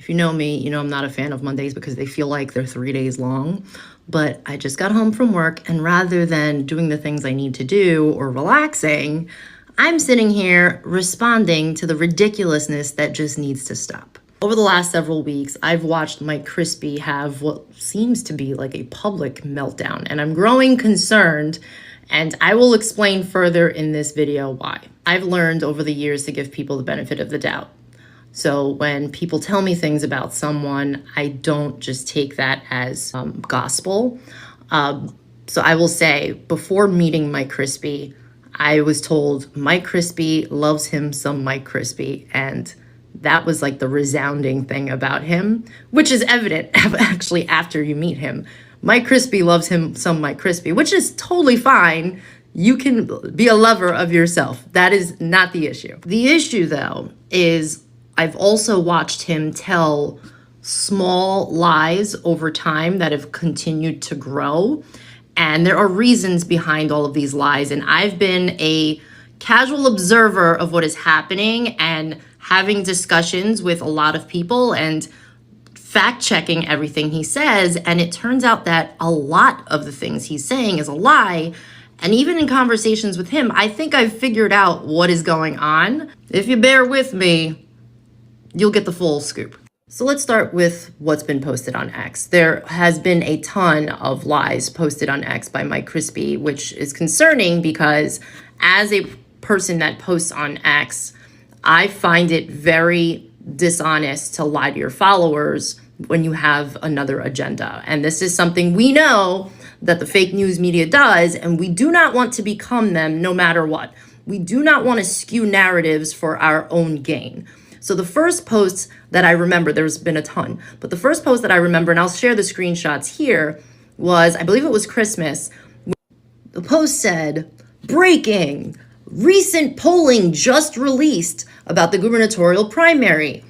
If you know me, you know I'm not a fan of Mondays because they feel like they're 3 days long. But I just got home from work, and rather than doing the things I need to do or relaxing, I'm sitting here responding to the ridiculousness that just needs to stop. Over the last several weeks, I've watched Mike Crispy have what seems to be like a public meltdown, and I'm growing concerned, and I will explain further in this video why. I've learned over the years to give people the benefit of the doubt. So when people tell me things about someone, I don't just take that as gospel. So I will say, before meeting Mike Crispy, I was told Mike Crispy loves him some Mike Crispy, and that was like the resounding thing about him, which is evident actually after you meet him. Mike Crispy loves him some Mike Crispy, which is totally fine. You can be a lover of yourself. That is not the issue. The issue, though, is I've also watched him tell small lies over time that have continued to grow. And there are reasons behind all of these lies. And I've been a casual observer of what is happening and having discussions with a lot of people and fact checking everything he says. And it turns out that a lot of the things he's saying is a lie. And even in conversations with him, I think I've figured out what is going on. If you bear with me, you'll get the full scoop. So let's start with what's been posted on X. There has been a ton of lies posted on X by Mike Crispy, which is concerning because as a person that posts on X, I find it very dishonest to lie to your followers when you have another agenda. And this is something we know that the fake news media does, and we do not want to become them no matter what. We do not want to skew narratives for our own gain. So the first post that I remember, there's been a ton, but the first post that I remember, and I'll share the screenshots here, was, I believe it was Christmas. The post said, breaking, recent polling just released about the gubernatorial primary.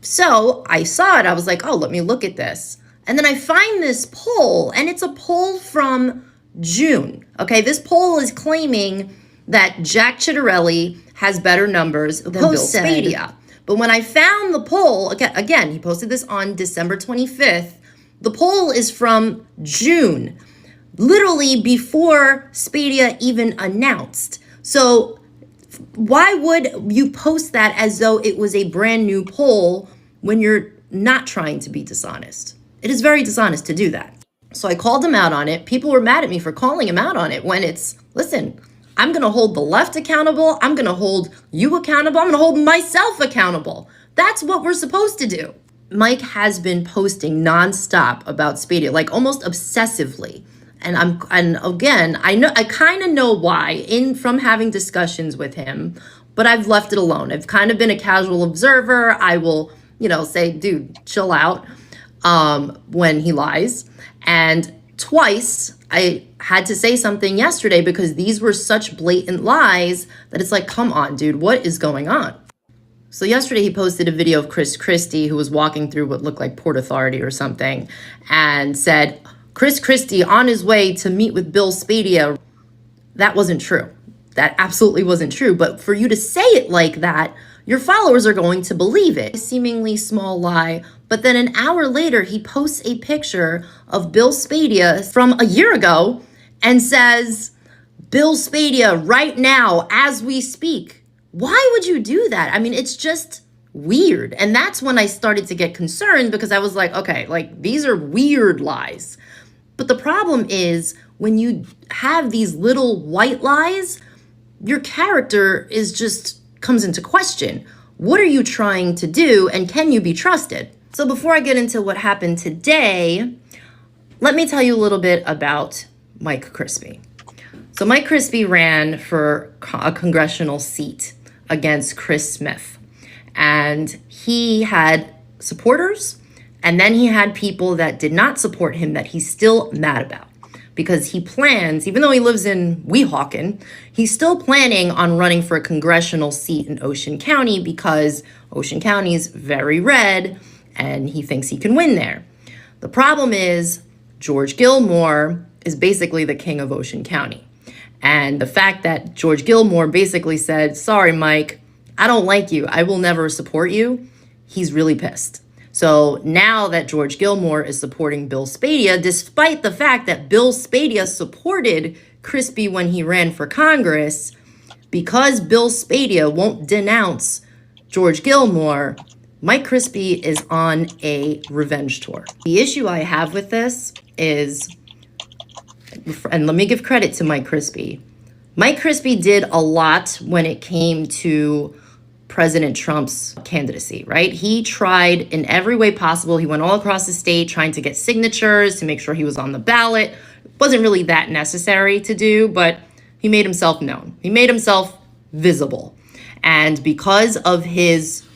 So I saw it, I was like, oh, let me look at this. And then I find this poll, and it's a poll from June. Okay, this poll is claiming that Jack Ciattarelli has better numbers than Bill Spadia. But when I found the poll, again, he posted this on December 25th. The poll is from June, literally before Spadia even announced. So why would you post that as though it was a brand new poll when you're not trying to be dishonest? It is very dishonest to do that. So I called him out on it. People were mad at me for calling him out on it when it's, listen, I'm going to hold the left accountable. I'm going to hold you accountable. I'm going to hold myself accountable. That's what we're supposed to do. Mike has been posting nonstop about Spadia, like almost obsessively. And again, I kind of know why from having discussions with him, but I've left it alone. I've kind of been a casual observer. I will, say, dude, chill out when he lies. And twice I had to say something yesterday because these were such blatant lies that it's like, come on, dude, what is going on? So yesterday he posted a video of Chris Christie, who was walking through what looked like Port Authority or something, and said, Chris Christie on his way to meet with Bill Spadia. That wasn't true. That absolutely wasn't true. But for you to say it like that, your followers are going to believe it. A seemingly small lie. But then an hour later, he posts a picture of Bill Spadia from a year ago and says, Bill Spadia right now as we speak. Why would you do that? I mean, it's just weird. And that's when I started to get concerned because I was like, okay, like these are weird lies. But the problem is when you have these little white lies, your character comes into question. What are you trying to do, and can you be trusted? So before I get into what happened today, let me tell you a little bit about Mike Crispy. So Mike Crispy ran for a congressional seat against Chris Smith, and he had supporters, and then he had people that did not support him that he's still mad about. Because he plans, even though he lives in Weehawken, he's still planning on running for a congressional seat in Ocean County because Ocean County is very red and he thinks he can win there. The problem is George Gilmore is basically the king of Ocean County. And the fact that George Gilmore basically said, sorry, Mike, I don't like you. I will never support you. He's really pissed. So now that George Gilmore is supporting Bill Spadea, despite the fact that Bill Spadea supported Crispy when he ran for Congress, because Bill Spadea won't denounce George Gilmore, Mike Crispy is on a revenge tour. The issue I have with this is, and let me give credit to Mike Crispy. Mike Crispy did a lot when it came to President Trump's candidacy, right? He tried in every way possible. He went all across the state trying to get signatures to make sure he was on the ballot. It wasn't really that necessary to do, but he made himself known. He made himself visible. And because of his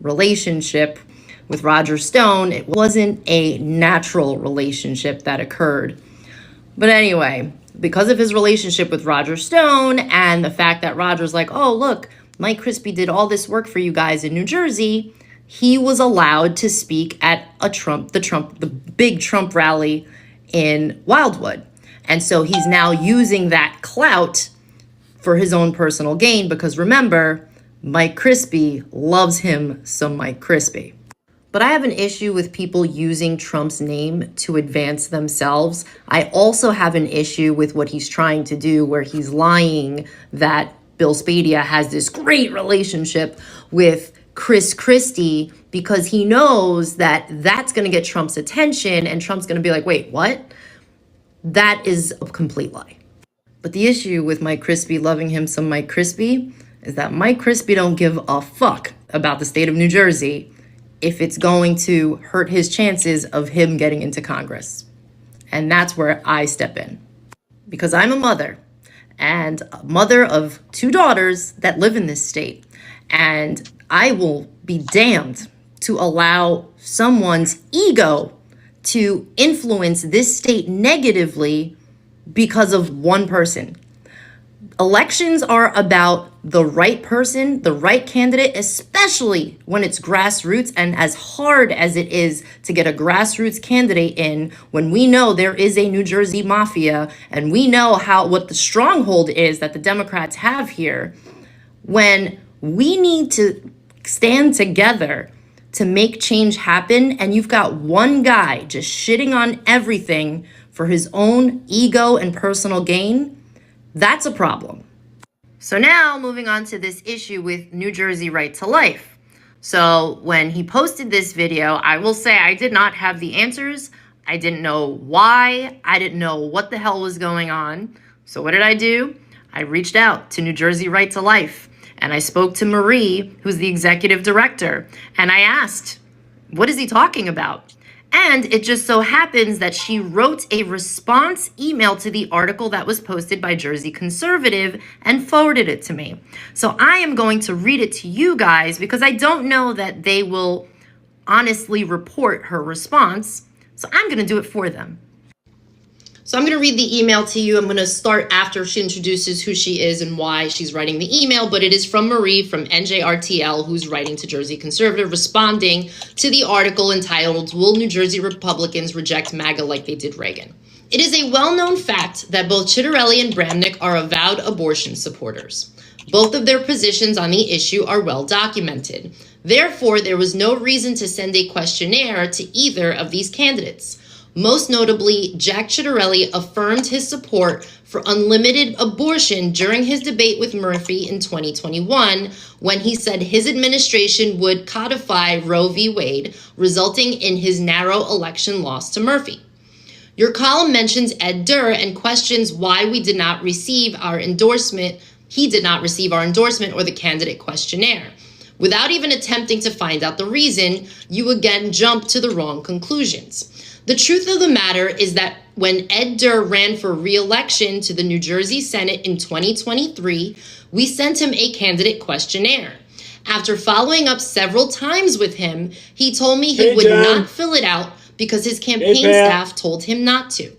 relationship with Roger Stone, it wasn't a natural relationship that occurred. But anyway, because of his relationship with Roger Stone and the fact that Roger's like, oh, look, Mike Crispy did all this work for you guys in New Jersey, he was allowed to speak at the big Trump rally in Wildwood. And so he's now using that clout for his own personal gain, because remember, Mike Crispy loves him some Mike Crispy. But I have an issue with people using Trump's name to advance themselves. I also have an issue with what he's trying to do, where he's lying that Bill Spadea has this great relationship with Chris Christie, because he knows that that's going to get Trump's attention and Trump's going to be like, wait, what? That is a complete lie. But the issue with Mike Crispy loving him some Mike Crispy is that Mike Crispy don't give a fuck about the state of New Jersey if it's going to hurt his chances of him getting into Congress. And that's where I step in. Because I'm a mother, and a mother of 2 daughters that live in this state. And I will be damned to allow someone's ego to influence this state negatively because of one person. Elections are about the right person, the right candidate, especially when it's grassroots. And as hard as it is to get a grassroots candidate in, when we know there is a New Jersey mafia and we know what the stronghold is that the Democrats have here, when we need to stand together to make change happen, and you've got one guy just shitting on everything for his own ego and personal gain, that's a problem. So now moving on to this issue with New Jersey Right to Life. So when he posted this video, I will say I did not have the answers. I didn't know why. I didn't know what the hell was going on. So what did I do? I reached out to New Jersey Right to Life, and I spoke to Marie, who's the executive director, and I asked, what is he talking about? And it just so happens that she wrote a response email to the article that was posted by Jersey Conservative and forwarded it to me. So I am going to read it to you guys, because I don't know that they will honestly report her response. So I'm going to do it for them. So I'm going to read the email to you. I'm going to start after she introduces who she is and why she's writing the email, but it is from Marie from NJRTL, who's writing to Jersey Conservative, responding to the article entitled, "Will New Jersey Republicans Reject MAGA Like They Did Reagan?" It is a well-known fact that both Chitterelli and Bramnick are avowed abortion supporters. Both of their positions on the issue are well documented. Therefore, there was no reason to send a questionnaire to either of these candidates. Most notably, Jack Chitterelli affirmed his support for unlimited abortion during his debate with Murphy in 2021, when he said his administration would codify Roe v. Wade, resulting in his narrow election loss to Murphy. Your column mentions Ed Durr and questions why he did not receive our endorsement or the candidate questionnaire. Without even attempting to find out the reason, you again jump to the wrong conclusions. The truth of the matter is that when Ed Durr ran for re-election to the New Jersey Senate in 2023, we sent him a candidate questionnaire. After following up several times with him, he told me he would not fill it out because his campaign staff told him not to.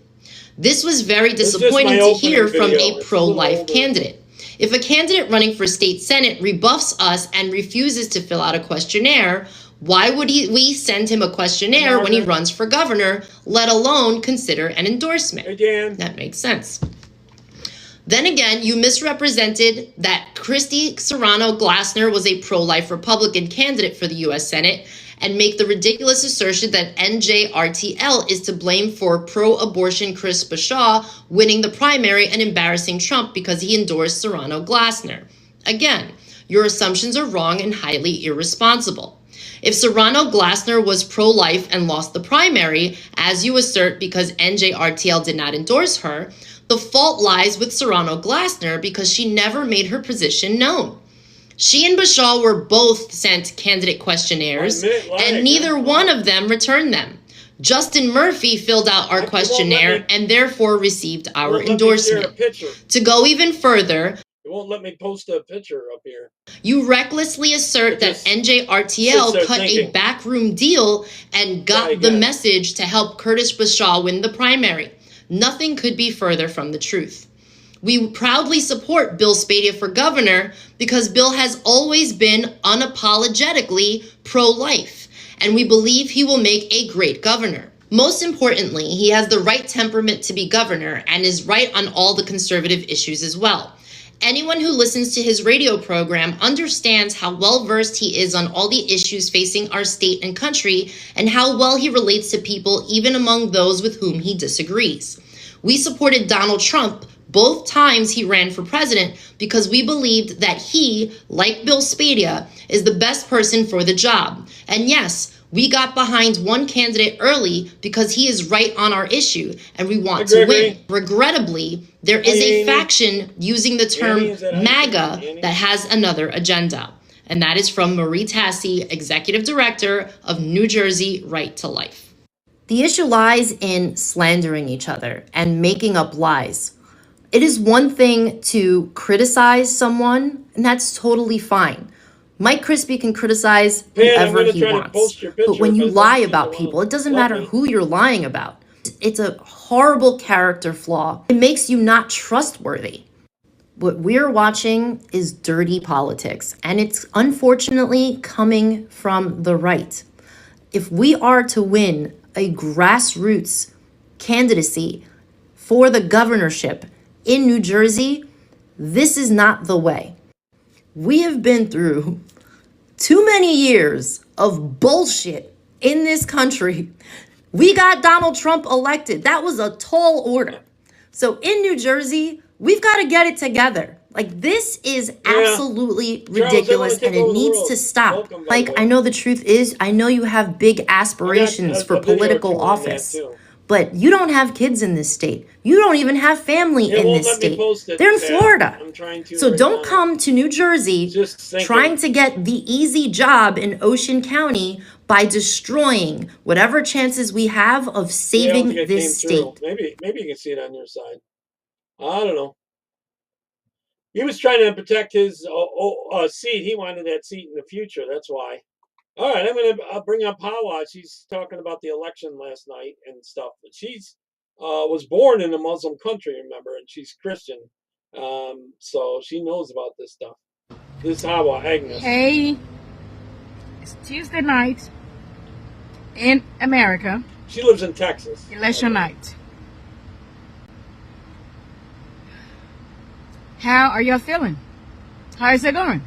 This was very disappointing to hear from a pro-life candidate. If a candidate running for state senate rebuffs us and refuses to fill out a questionnaire, why would we send him a questionnaire when he runs for governor, let alone consider an endorsement? That makes sense. Then again, you misrepresented that Christy Serrano Glassner was a pro-life Republican candidate for the U.S. Senate, and make the ridiculous assertion that NJRTL is to blame for pro-abortion Chris Bashaw winning the primary and embarrassing Trump because he endorsed Serrano Glasner. Again, your assumptions are wrong and highly irresponsible. If Serrano Glasner was pro-life and lost the primary, as you assert because NJRTL did not endorse her, the fault lies with Serrano Glasner because she never made her position known. She and Bashaw were both sent candidate questionnaires, and neither one of them returned them. Justin Murphy filled out our questionnaire and therefore received our endorsement. To go even further, it won't let me post a picture up here. You recklessly assert that NJRTL cut a backroom deal and got the message to help Curtis Bashaw win the primary. Nothing could be further from the truth. We proudly support Bill Spadea for governor because Bill has always been unapologetically pro-life, and we believe he will make a great governor. Most importantly, he has the right temperament to be governor and is right on all the conservative issues as well. Anyone who listens to his radio program understands how well-versed he is on all the issues facing our state and country and how well he relates to people even among those with whom he disagrees. We supported Donald Trump both times he ran for president because we believed that he, like Bill Spadea, is the best person for the job. And yes, we got behind one candidate early because he is right on our issue and we want to win. Regrettably, there is a faction using the term MAGA that has another agenda. And that is from Marie Tassi, Executive Director of New Jersey Right to Life. The issue lies in slandering each other and making up lies. It is one thing to criticize someone, and that's totally fine. Mike Crispy can criticize whoever he wants. But when you lie about people, it doesn't matter who you're lying about. It's a horrible character flaw. It makes you not trustworthy. What we're watching is dirty politics, and it's unfortunately coming from the right. If we are to win a grassroots candidacy for the governorship in New Jersey, this is not the way. We have been through too many years of bullshit in this country. We got Donald Trump elected. That was a tall order. So in New Jersey, we've got to get it together. Like, this is absolutely ridiculous, and it needs to stop. Like, I know the truth is, I know you have big aspirations for political office, but you don't have kids in this state. You don't even have family in this state. They're in Florida. So don't come to New Jersey trying to get the easy job in Ocean County by destroying whatever chances we have of saving this state. Maybe you can see it on your side. I don't know. He was trying to protect his seat. He wanted that seat in the future. That's why. All right, I'm going to bring up Hawa. She's talking about the election last night and stuff. But she's was born in a Muslim country, remember, and she's Christian. So she knows about this stuff. This is Hawa, Agnes. Hey, it's Tuesday night in America. She lives in Texas. Election night. How are y'all feeling? How is it going?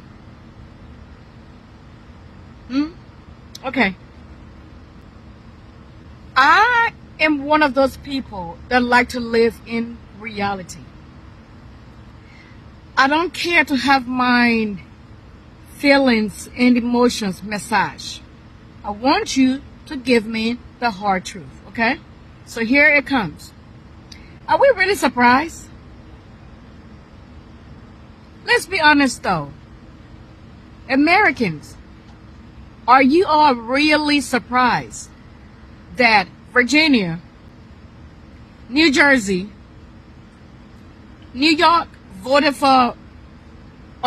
Okay. I am one of those people that like to live in reality. I don't care to have my feelings and emotions massaged. I want you to give me the hard truth, okay? So here it comes. Are we really surprised? Let's be honest though. Americans, are you all really surprised that Virginia, New Jersey, New York voted for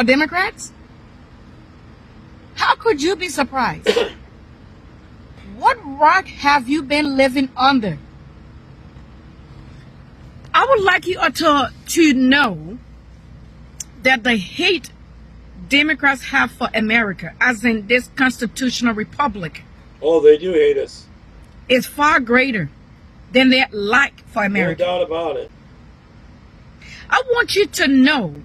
Democrats? How could you be surprised? What rock have you been living under? I would like you to know that the hate Democrats have for America, as in this constitutional republic, oh, they do hate us, is far greater than their like for America. No doubt about it. I want you to know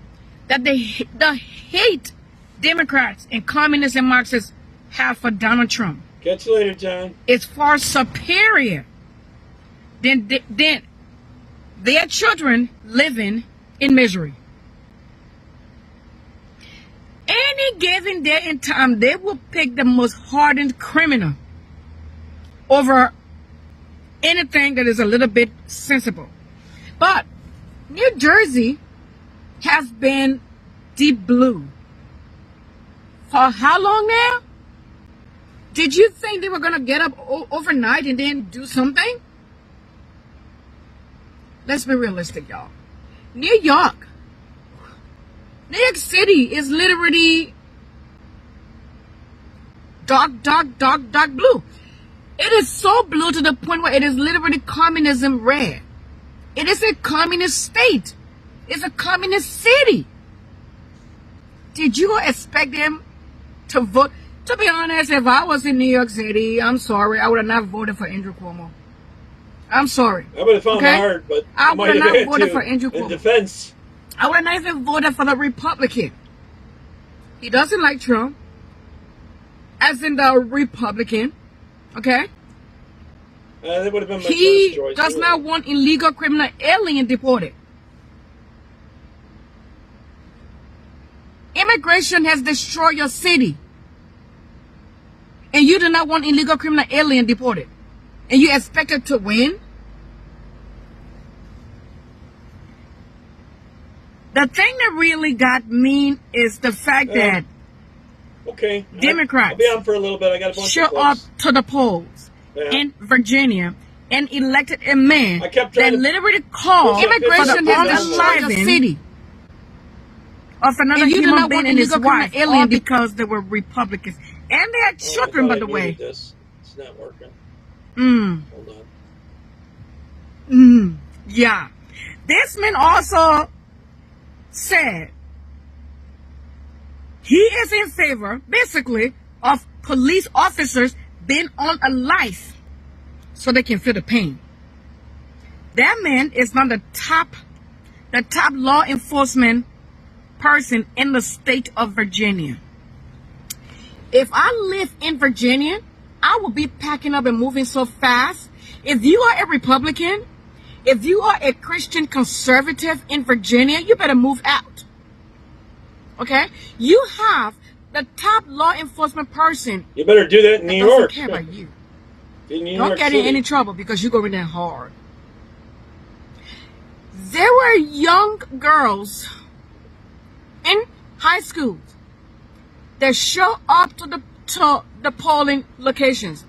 that the hate Democrats and communists and Marxists have for Donald Trump Catch you later, John. is far superior than their children living in misery. Any given day and time, they will pick the most hardened criminal over anything that is a little bit sensible. But New Jersey has been deep blue for how long now? Did you think they were going to get up overnight and then do something? Let's be realistic, y'all. New York City is literally dark blue. It is so blue to the point where it is literally communism red. It is a communist state. It's a communist city. Did you expect them to vote? To be honest, if I was in New York City, I'm sorry, I would have not voted for Andrew Cuomo. I'm sorry. I would have found it hard, but I would have not voted for Andrew Cuomo. In defense. I would have not even voted for the Republican. He doesn't like Trump. As in the Republican. Okay? That would have been my He first choice. does not want illegal criminal alien deported. Immigration has destroyed your city. And you do not want illegal criminal alien deported. And you expect it to win? The thing that really got me is the fact that okay, Democrats I'll be on for a little bit. I got a bunch show of up clips. to the polls in Virginia and elected a man that literally called immigration has destroyed the city of another human being and his wife, all because they were Republicans. And they had children, by the way. It's not working. Hold on. Yeah. This man also said he is in favor, basically, of police officers being on a life so they can feel the pain. That man is not the top law enforcement person in the state of Virginia. If I live in Virginia, I will be packing up and moving so fast. If you are a Republican, if you are a Christian conservative in Virginia, you better move out. Okay? You have the top law enforcement person. You better do that in New York. Doesn't care about you. Don't get in any trouble because you're going in hard. There were young girls in high schools that show up to the polling locations,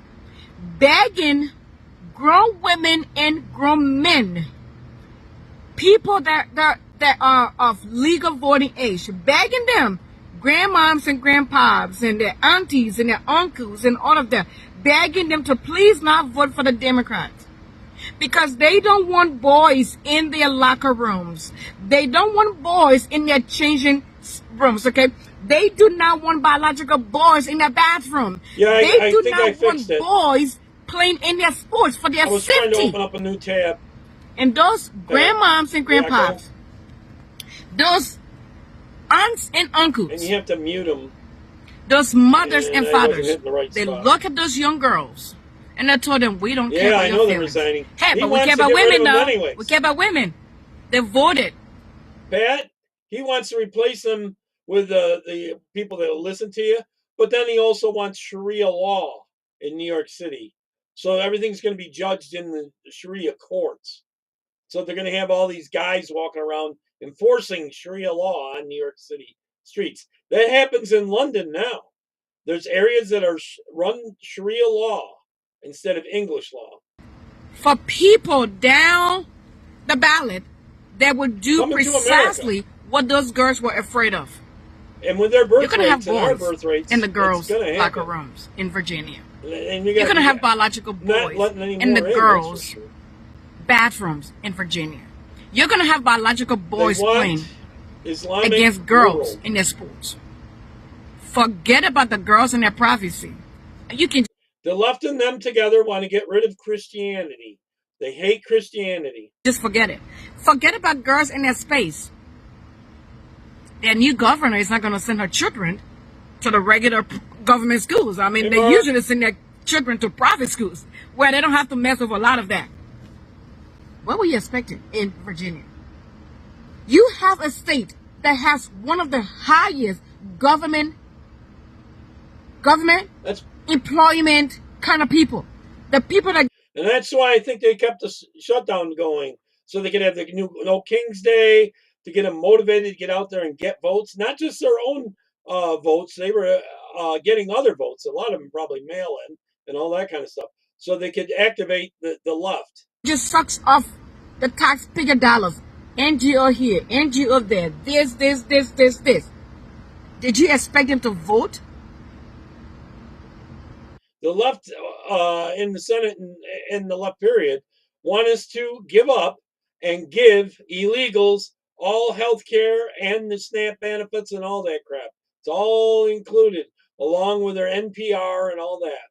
begging grown women and grown men, people that are of legal voting age, begging them, grandmoms and grandpops and their aunties and their uncles and all of them, begging them to please not vote for the Democrats. Because they don't want boys in their locker rooms. They don't want boys in their changing rooms, okay? They do not want biological boys in their bathroom. Yeah, they do think not I fixed want boys playing in their sports for their I was safety. trying to open up a new tab. And those grandmoms and grandpops, those aunts and uncles, and you have to mute them. Those mothers and fathers, they spot. look at those young girls and they told them, we don't care about I your know feelings. they're resigning. Hey, He but we wants care to about get rid women, of them though. anyways. We care about women. They voted. Pat, he wants to replace them with the people that will listen to you, but then he also wants Sharia law in New York City. So everything's going to be judged in the Sharia courts. So they're going to have all these guys walking around enforcing Sharia law on New York City streets. That happens in London now. There's areas that are run Sharia law instead of English law. For people down the ballot that would do precisely what those girls were afraid of. And with their birth you're gonna rates have and our birth rates in the girls' locker rooms in Virginia. And you're going to have biological boys in the girls' bathrooms in Virginia. You're going to have biological boys playing against girls in their sports. Forget about the girls and their privacy. You can. The left and them together want to get rid of Christianity. They hate Christianity. Just forget it. Forget about girls in their space. Their new governor is not going to send her children to the regular government schools. I mean, they usually send their children to private schools where they don't have to mess with a lot of that. What were you expecting in Virginia? You have a state that has one of the highest government That's employment kind of people. The people that And that's why I think they kept the shutdown going, so they could have the new No King's Day to get them motivated to get out there and get votes, not just their own votes. They were getting other votes. A lot of them probably mail in and all that kind of stuff, so they could activate the left. just sucks off the taxpayer dollars. NGO here, NGO there, this. Did you expect them to vote? The left in the Senate and in the left period want us to give up and give illegals all health care and the SNAP benefits and all that crap. It's all included along with their NPR and all that.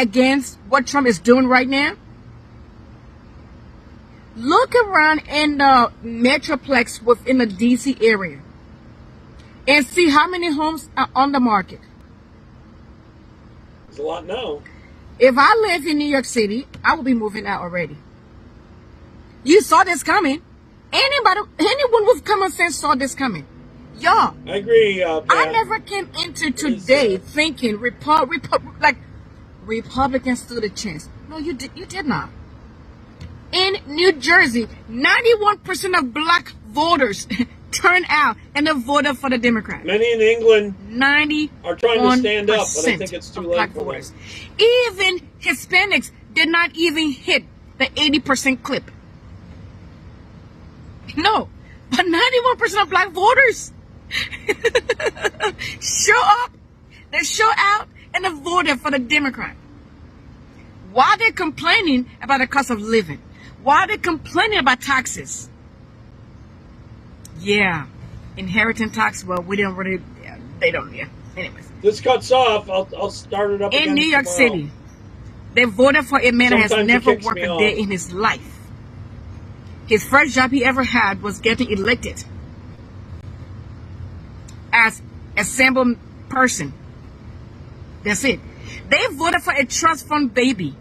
Against what Trump is doing right now? Look around in the Metroplex within the DC area and see how many homes are on the market. There's a lot now. If I live in New York City, I will be moving out already. You saw this coming. Anyone with common sense saw this coming. Y'all. I agree. I never came into today thinking Republicans stood a chance. No, you did not. In New Jersey, 91% of black voters turned out and they voted for the Democrat. Many in England 90 are trying to stand up, but I think it's too late for them. Even Hispanics did not even hit the 80% clip. No, but 91% of black voters show up, they show out, and they voted for the Democrat. Why they're complaining about the cost of living? Why they're complaining about taxes? Yeah, inheritance tax. Well, we don't really. Yeah, they don't. Yeah. Anyways, this cuts off. I'll start it up in again New York tomorrow. City. They voted for a man that has Sometimes never it kicks worked me a off. day in his life. His first job he ever had was getting elected as a sample person. That's it. They voted for a trust fund baby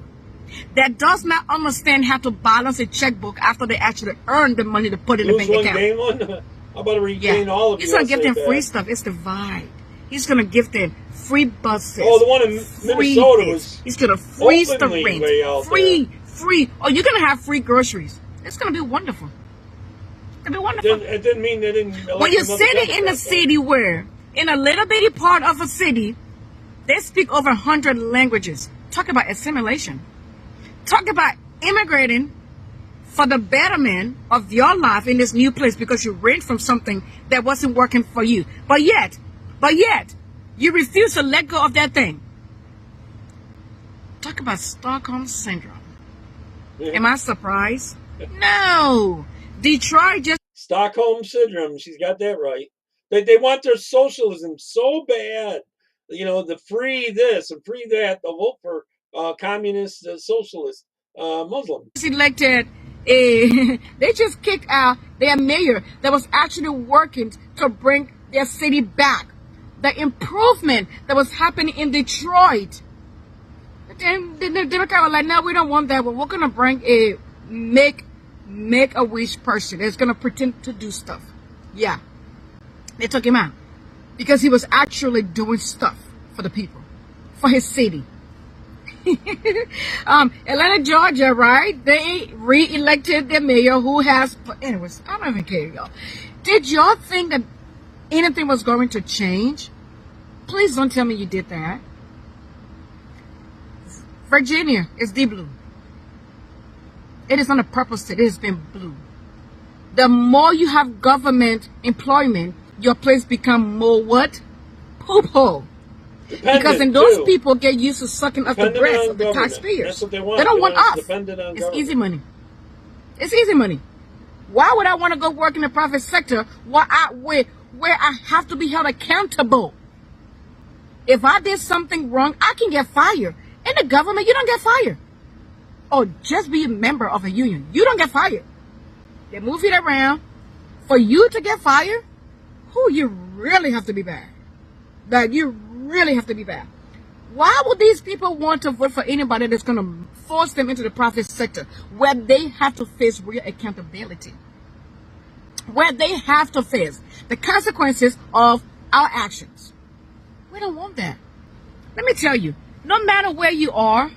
that does not understand how to balance a checkbook after they actually earned the money to put in the Lose bank one, account. gain one. How about to regain all of He's going to give them USA free back? stuff. It's the vibe. He's going to give them free buses. Oh, the one in free Minnesota this. was He's going to freeze the openly rent. way out Free. Oh, you're going to have free groceries. It's going to be wonderful. It's going to be wonderful. It didn't mean they didn't. When you're sitting in a city where, in a little bitty part of a city, they speak over 100 languages. Talk about assimilation. Talk about immigrating for the betterment of your life in this new place because you ran from something that wasn't working for you. But yet, you refuse to let go of that thing. Talk about Stockholm Syndrome. Am I surprised? No. Detroit just... Stockholm Syndrome. She's got that right. They want their socialism so bad. You know, the free this and free that. They'll vote for communist, socialist, Muslim. Elected they just kicked out their mayor that was actually working to bring their city back. The improvement that was happening in Detroit. Then the Democrat was like, no, we don't want that. Well, we're going to bring a make-a-wish person that's going to pretend to do stuff. Yeah. They took him out because he was actually doing stuff for the people, for his city. Atlanta, Georgia, right? They re-elected the mayor who has... Anyways, I don't even care, y'all. Did y'all think that anything was going to change? Please don't tell me you did that. Virginia is deep blue. It is on a purpose. It has been blue. The more you have government employment, your place become more what? Poop hole. Because then those people get used to sucking up the breath of the taxpayers. That's what they want. They don't want us. It's easy money. It's easy money. Why would I want to go work in the private sector where I have to be held accountable? If I did something wrong, I can get fired. In the government, you don't get fired. Or just be a member of a union. You don't get fired. They move it around. For you to get fired, you really have to be bad. Like, you really have to be bad. Why would these people want to vote for anybody that's going to force them into the private sector where they have to face real accountability? Where they have to face the consequences of our actions. We don't want that. Let me tell you, no matter where you are,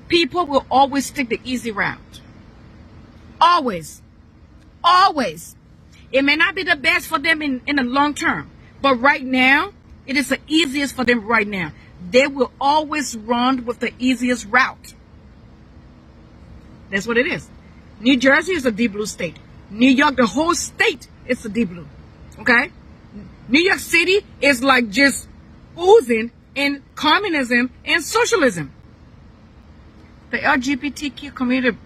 people will always take the easy route. Always. Always. It may not be the best for them in the long term, but right now, it is the easiest for them right now. They will always run with the easiest route. That's what it is. New Jersey is a deep blue state. New York, the whole state, is a deep blue. Okay? New York City is like just oozing in communism and socialism. The LGBTQ community,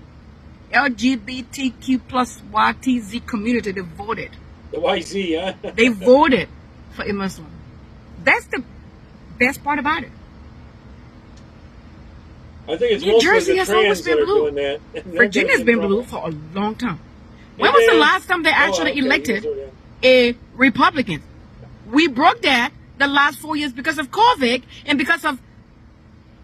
LGBTQ plus YTZ community, they voted. The YZ, huh? They voted for a Muslim. That's the best part about it. I think it's New mostly Jersey the has always trans that been are blue. doing that. And they're Virginia's getting been in blue trouble. for a long time. Hey, When was the Dan. last time they actually Okay, elected these are them. a Republican? We broke that the last 4 years because of COVID and because of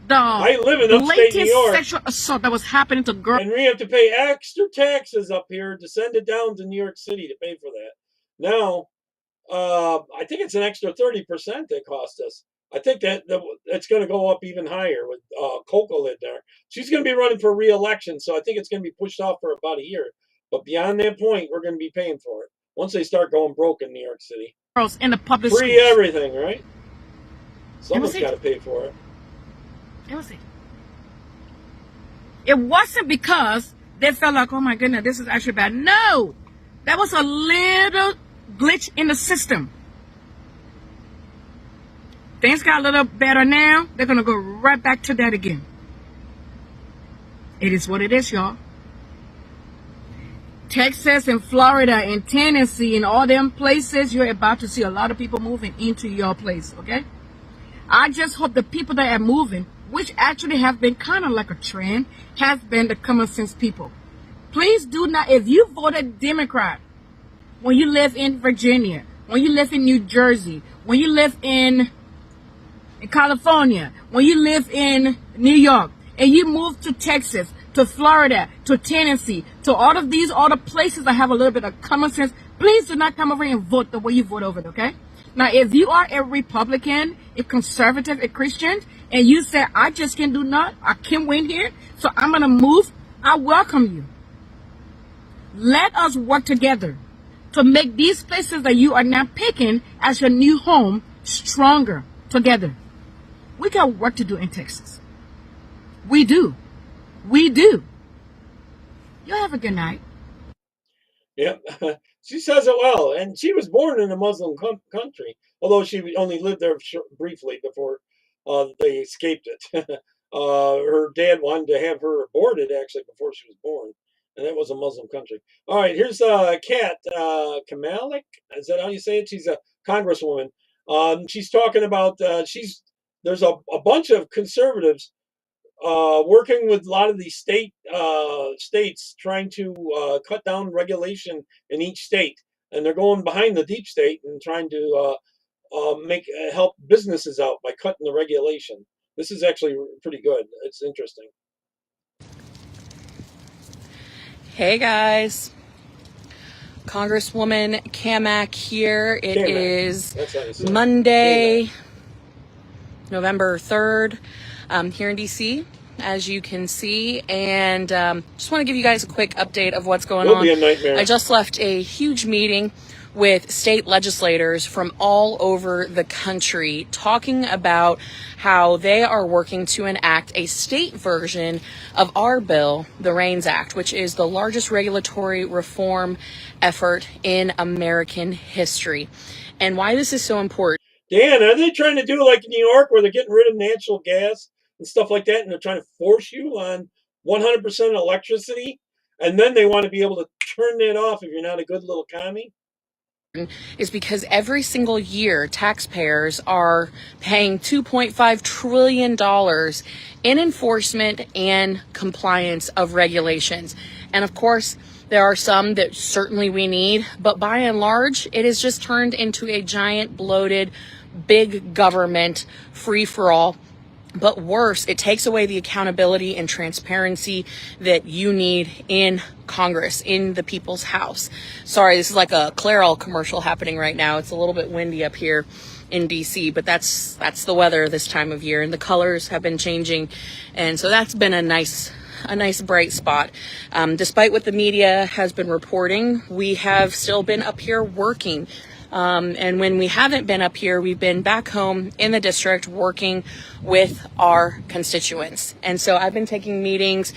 I live in the upstate New latest York, sexual assault that was happening to girls. and we have to pay extra taxes up here to send it down to New York City to pay for that. Now, I think it's an extra 30% that cost us. I think that it's going to go up even higher with Coco Lid there. She's going to be running for re-election, so I think it's going to be pushed off for about a year. But beyond that point, we're going to be paying for it once they start going broke in New York City. Girls in the public Free schools. everything, right? Someone's it. got to pay for it. That was it. It wasn't because they felt like, oh my goodness, this is actually bad. No, that was a little glitch in the system. Things got a little better now. They're going to go right back to that again. It is what it is, y'all. Texas and Florida and Tennessee and all them places, you're about to see a lot of people moving into your place, okay? I just hope the people that are moving, which actually have been kind of like a trend, have been the common sense people. Please do not, if you voted Democrat, when you live in Virginia, when you live in New Jersey, when you live in California, when you live in New York, and you move to Texas, to Florida, to Tennessee, to all of these other places that have a little bit of common sense, please do not come over and vote the way you vote over it, okay? Now, if you are a Republican, a conservative, a Christian, and you say, I just can't do nothing, I can't win here, so I'm going to move, I welcome you. Let us work together to make these places that you are now picking as your new home stronger together. We got work to do in Texas. We do. We do. You have a good night. Yep. She says it well. And she was born in a Muslim country, although she only lived there briefly before they escaped it. Her dad wanted to have her aborted, actually, before she was born. And that was a Muslim country. All right, here's Kat Kamalik. Is that how you say it? She's a congresswoman. She's talking about, there's a bunch of conservatives working with a lot of these states trying to cut down regulation in each state, and they're going behind the deep state and trying to help businesses out by cutting the regulation. This is actually pretty good. It's interesting. Hey guys, Congresswoman Kamak here. It is Monday, November 3rd, here in DC, as you can see, and just want to give you guys a quick update of what's going on. It'll be a nightmare. I just left a huge meeting with state legislators from all over the country talking about how they are working to enact a state version of our bill, the REINS Act, which is the largest regulatory reform effort in American history. And why this is so important. Dan, are they trying to do like in New York where they're getting rid of natural gas and stuff like that, and they're trying to force you on 100% electricity, and then they want to be able to turn that off if you're not a good little commie? Is because every single year taxpayers are paying $2.5 trillion in enforcement and compliance of regulations. And of course, there are some that certainly we need, but by and large, it has just turned into a giant bloated, big government free-for-all But worse, it takes away the accountability and transparency that you need in Congress, in the people's house. Sorry, this is like a Clairol commercial happening right now. It's a little bit windy up here in DC, but that's the weather this time of year, and the colors have been changing. And so that's been a nice bright spot. Despite what the media has been reporting, we have still been up here working. And when we haven't been up here, we've been back home in the district working with our constituents. And so I've been taking meetings.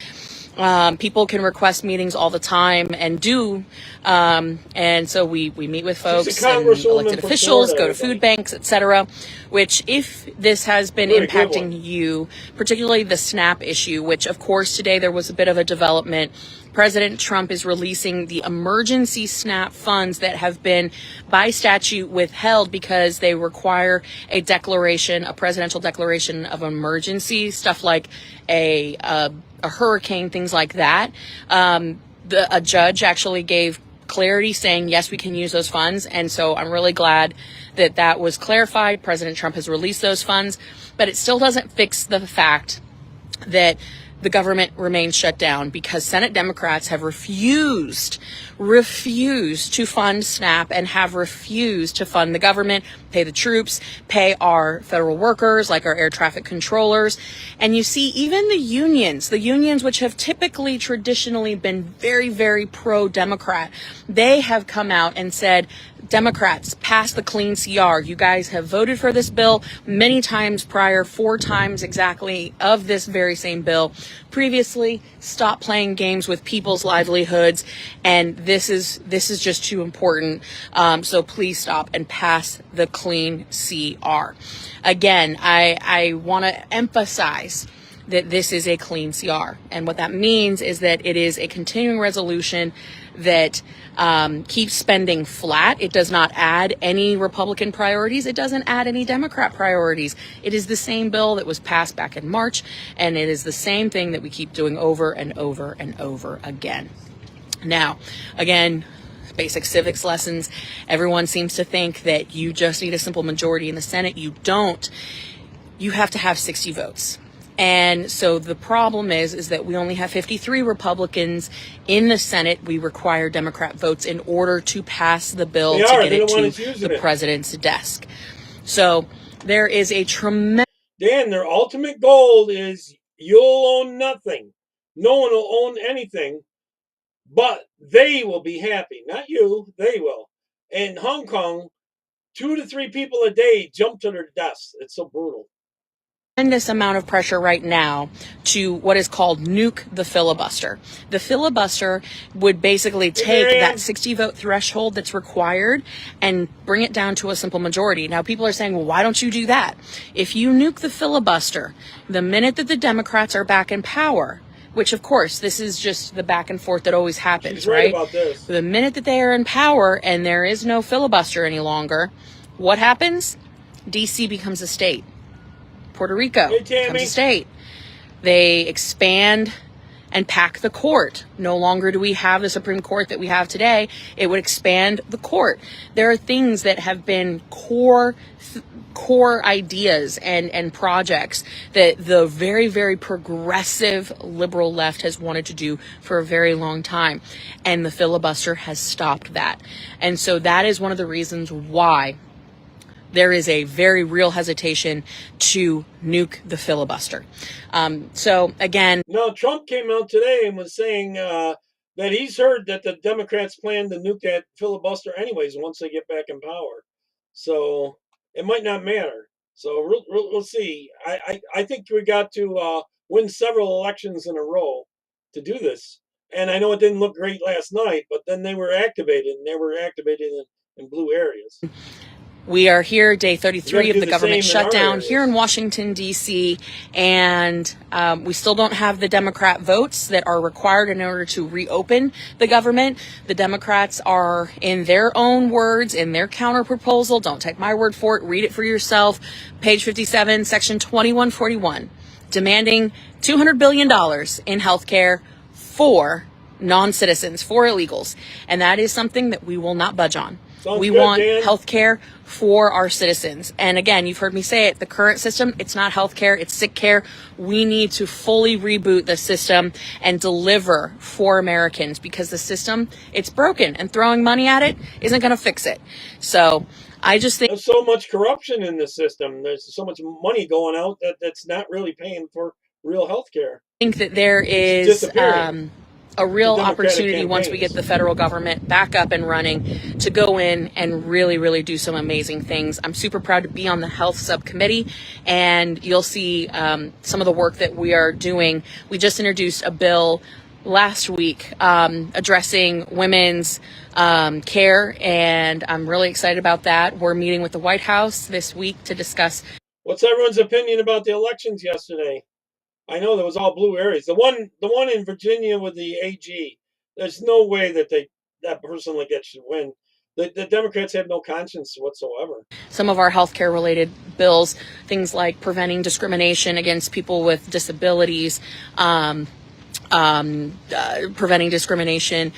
People can request meetings all the time and do. And so we meet with folks and elected officials, go to food banks, etc. Which, if this has been impacting you, particularly the SNAP issue, which of course today there was a bit of a development. President Trump is releasing the emergency SNAP funds that have been by statute withheld because they require a declaration, a presidential declaration of emergency, stuff like a hurricane, things like that. A judge actually gave clarity saying, yes, we can use those funds. And so I'm really glad that that was clarified. President Trump has released those funds, but it still doesn't fix the fact that the government remains shut down because Senate Democrats have refused to fund SNAP and have refused to fund the government, pay the troops, pay our federal workers like our air traffic controllers. And you see, even the unions which have typically traditionally been very, very pro-Democrat, they have come out and said, Democrats, pass the clean CR. You guys have voted for this bill many times prior, 4 times exactly of this very same bill previously. Stop playing games with people's livelihoods, and this is just too important. So please stop and pass the clean CR. Again, I want to emphasize that this is a clean CR, and what that means is that it is a continuing resolution that keeps spending flat. It does not add any Republican priorities. It doesn't add any Democrat priorities. It is the same bill that was passed back in March, and it is the same thing that we keep doing over and over and over again. Now, again, basic civics lessons. Everyone seems to think that you just need a simple majority in the Senate. You don't. You have to have 60 votes. And so the problem is that we only have 53 Republicans in the Senate. We require Democrat votes in order to pass the bill to get it to the president's desk. So there is a tremendous... Dan, their ultimate goal is you'll own nothing. No one will own anything, but they will be happy. Not you, they will. In Hong Kong, 2 to 3 people a day jump to their desks. It's so brutal. Tremendous amount of pressure right now to what is called nuke the filibuster. The filibuster would basically take that 60 vote threshold that's required and bring it down to a simple majority. Now, people are saying, well, why don't you do that? If you nuke the filibuster, the minute that the Democrats are back in power, which of course, this is just the back and forth that always happens, She's right? About this. The minute that they are in power and there is no filibuster any longer, what happens? DC becomes a state. Puerto Rico becomes a state. They expand and pack the court. No longer do we have the Supreme Court that we have today. It would expand the court. There are things that have been core ideas and projects that the very, very progressive liberal left has wanted to do for a very long time. And the filibuster has stopped that. And so that is one of the reasons why there is a very real hesitation to nuke the filibuster. So again... No, Trump came out today and was saying that he's heard that the Democrats plan to nuke that filibuster anyways once they get back in power. So it might not matter. So we'll see. I think we got to win several elections in a row to do this. And I know it didn't look great last night, but then they were activated, and they were activated in blue areas. We are here, day 33 of the government shutdown here in Washington, D.C., and we still don't have the Democrat votes that are required in order to reopen the government. The Democrats are, in their own words, in their counter proposal, don't take my word for it, read it for yourself, page 57, section 2141, demanding $200 billion in health care for non-citizens, for illegals. And that is something that we will not budge on. Sounds We good, want Dan. health care for our citizens. And again, you've heard me say it, the current system, it's not health care, it's sick care. We need to fully reboot the system and deliver for Americans, because the system, it's broken, and throwing money at it isn't going to fix it. So I just think There's so much corruption in the system. There's so much money going out that's not really paying for real health care. that there It's is disappearing. a real Democratic opportunity once we get campaigns. the federal government back up and running to go in and really, really do some amazing things. I'm super proud to be on the health subcommittee, and you'll see some of the work that we are doing. We just introduced a bill last week addressing women's care, and I'm really excited about that. We're meeting with the White House this week to discuss. What's everyone's opinion about the elections yesterday? I know there was all blue areas. The one in Virginia with the AG. There's no way that person like that should win. The Democrats have no conscience whatsoever. Some of our healthcare related bills, things like preventing discrimination against people with disabilities, preventing discrimination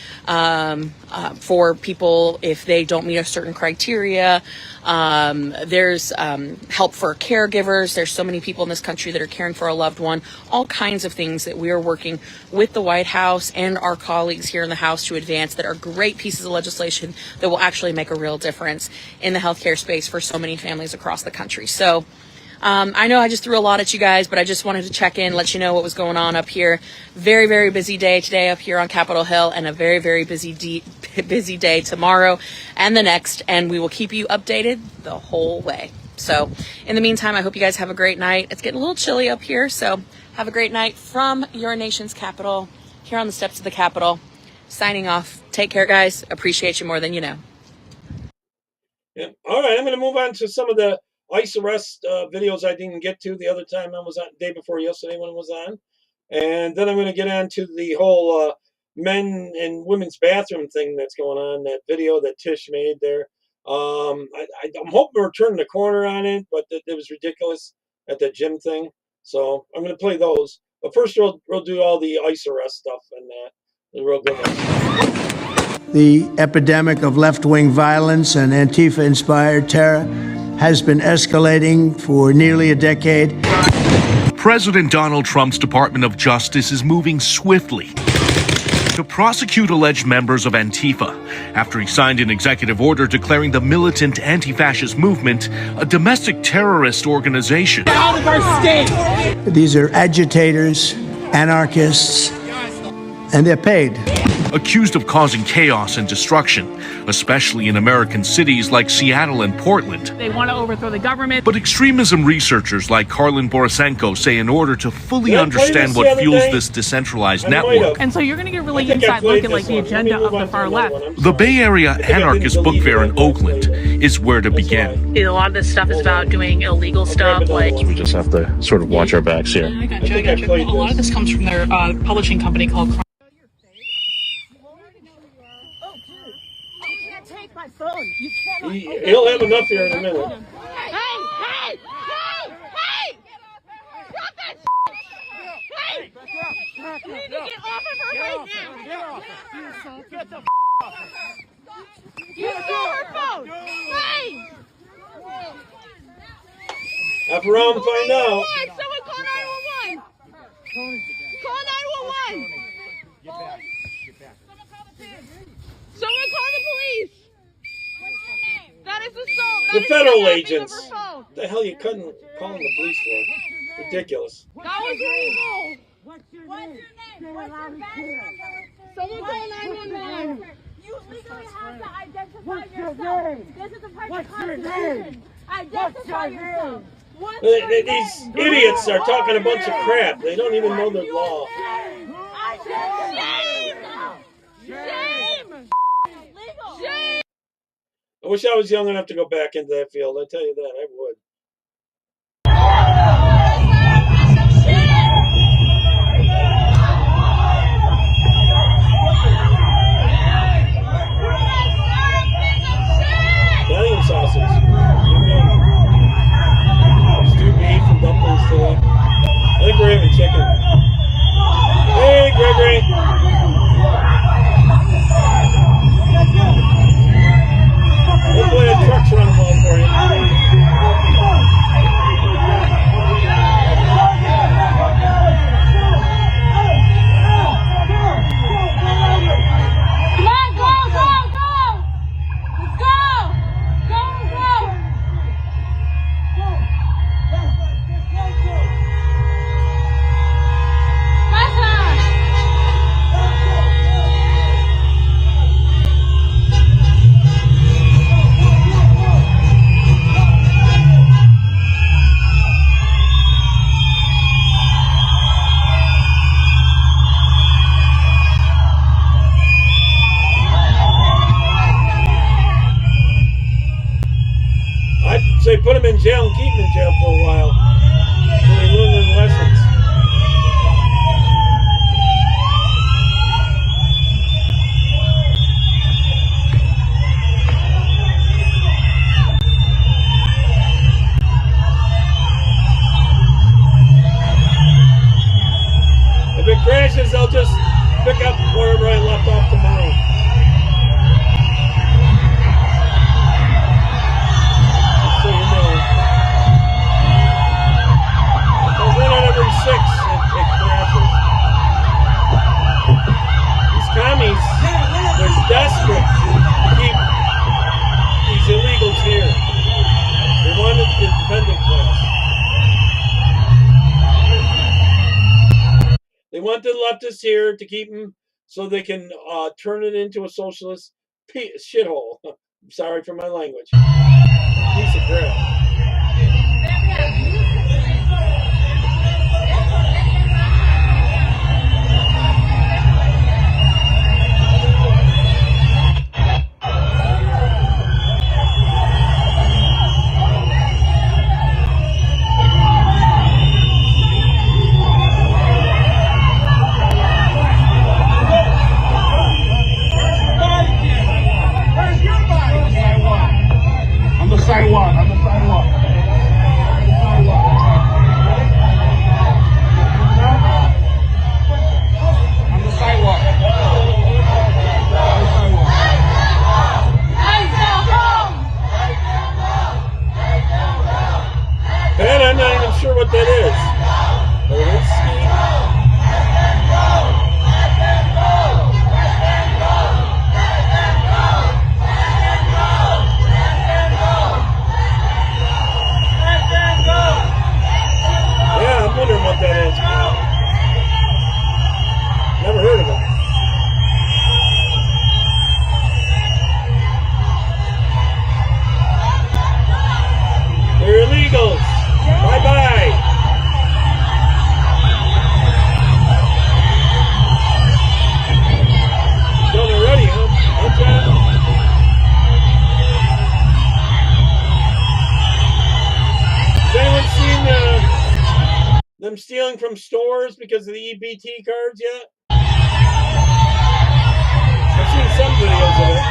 for people if they don't meet a certain criteria. There's help for caregivers. There's so many people in this country that are caring for a loved one. All kinds of things that we are working with the White House and our colleagues here in the House to advance that are great pieces of legislation that will actually make a real difference in the healthcare space for so many families across the country. So I know I just threw a lot at you guys, but I just wanted to check in, let you know what was going on up here. Very, very busy day today up here on Capitol Hill, and a very, very busy day tomorrow and the next, and we will keep you updated the whole way. So in the meantime, I hope you guys have a great night. It's getting a little chilly up here, so have a great night from your nation's capital, here on the steps of the Capitol. Signing off. Take care, guys. Appreciate you more than you know. Yeah. All right, I'm going to move on to some of the ICE arrest videos I didn't get to the other time I was on, day before yesterday when I was on. And then I'm going to get on to the whole men and women's bathroom thing that's going on, that video that Tish made there. I'm hoping we're turning the corner on it, but it was ridiculous at the gym thing. So I'm going to play those. But first, we'll do all the ICE arrest stuff and the real good ones. The epidemic of left-wing violence and Antifa-inspired terror has been escalating for nearly a decade. President Donald Trump's Department of Justice is moving swiftly to prosecute alleged members of Antifa after he signed an executive order declaring the militant anti-fascist movement a domestic terrorist organization. Out of our state! These are agitators, anarchists, and they're paid. Accused of causing chaos and destruction, especially in American cities like Seattle and Portland. They want to overthrow the government. But extremism researchers like Karlin Borisenko say in order to fully Did I play understand this what the other fuels day? this decentralized I might network, have. And so you're going to get a really I think I inside played look at like this the one. Let me agenda move of the on to far another left. one. I'm the sorry. Bay Area I think I didn't Anarchist Book delete Fair it. in I won't play Oakland it. is where to That's begin. why. A lot of this stuff is about doing illegal stuff, another like one. We just have to sort of watch our backs here. I got I you. think I played A lot of this. this comes from their publishing company called. He'll have enough here in a minute. Hey! Hey! Hey! Hey! Stop that Hey! You need to get off of her right now! Get the off her! You stole her phone! Hey! Hop around and find out. Someone call 911! Call 911! Someone call the police! That is assault! The That is federal kidnapping of agents. her phone. What the hell you calling the police for? Ridiculous. That was illegal! What's your name? Someone call 911! You legally have to identify yourself. This is a part of the Constitution. Identify yourself. These idiots are talking a bunch of crap. They don't even know the law. Shame! Shame! Shame! I wish I was young enough to go back into that field. I tell you that, I would. Italian sausage. Stew beef and dumplings today. I think we're having chicken. Hey, Gregory. say put them in jail and keep them in jail for a while. So they learn their lessons. If it crashes, they'll just pick up wherever I left off tomorrow. Just so you know. But one out of every 6 it crashes. These commies, they're desperate to keep these illegals here. They wanted the dependent class. They want the leftists here to keep them so they can turn it into a socialist shithole. I'm sorry for my language. Piece of crap. Sidewalk. On the sidewalk. On the sidewalk. And I'm not even sure what that is. But it is ski. I'm wondering what that is. Never heard of it. They're illegals. Bye-bye. Done already, huh? Okay. Has anyone seen them stealing from stores because of the EBT cards yet? I've seen some videos of it.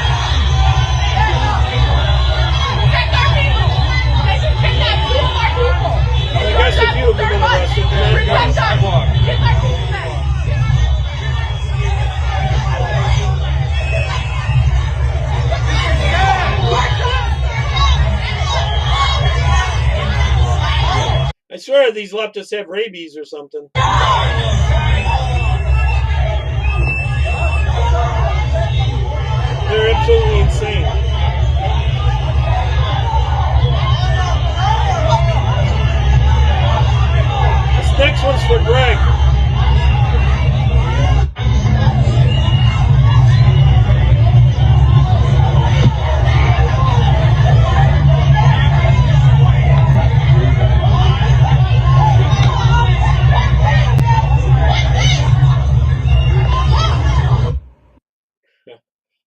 I guess a few of them been arrested. I swear these leftists have rabies or something. They're absolutely insane. This next one's for Greg.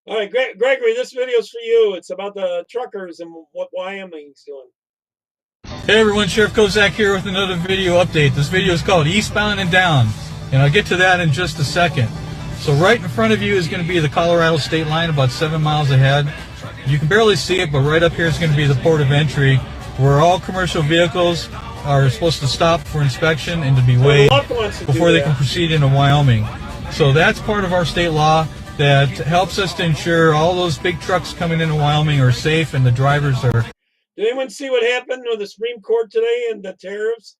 All right, Gregory, this video's for you. It's about the truckers and what Wyoming's doing. Hey everyone, Sheriff Kozak here with another video update. This video is called Eastbound and Down, and I'll get to that in just a second. So right in front of you is going to be the Colorado state line, about 7 miles ahead. You can barely see it, but right up here is going to be the port of entry, where all commercial vehicles are supposed to stop for inspection and to be weighed before they can proceed into Wyoming. So that's part of our state law that helps us to ensure all those big trucks coming into Wyoming are safe and the drivers are... Did anyone see what happened with the Supreme Court today and the tariffs?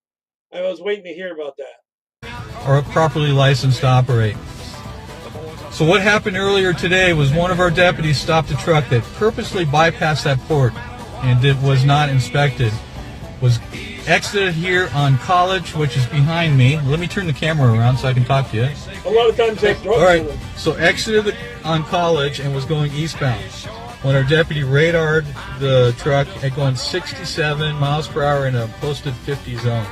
I was waiting to hear about that. Are properly licensed to operate. So what happened earlier today was one of our deputies stopped a truck that purposely bypassed that port and was not inspected. Was exited here on College, which is behind me. Let me turn the camera around so I can talk to you. A lot of times they have drugs. All right, so exited on College and was going eastbound. When our deputy radared the truck at going 67 miles per hour in a posted 50 zone.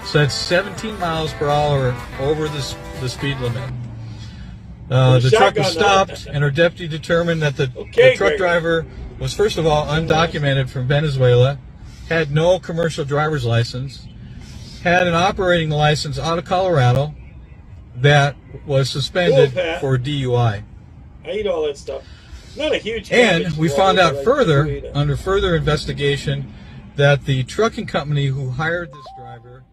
So that's 17 miles per hour over the speed limit. The truck was stopped, and our deputy determined that the truck driver was, first of all, undocumented from Venezuela, had no commercial driver's license, had an operating license out of Colorado that was suspended for DUI. I eat all that stuff. Not a huge And we found out further, under under further investigation, that the trucking company who hired this driver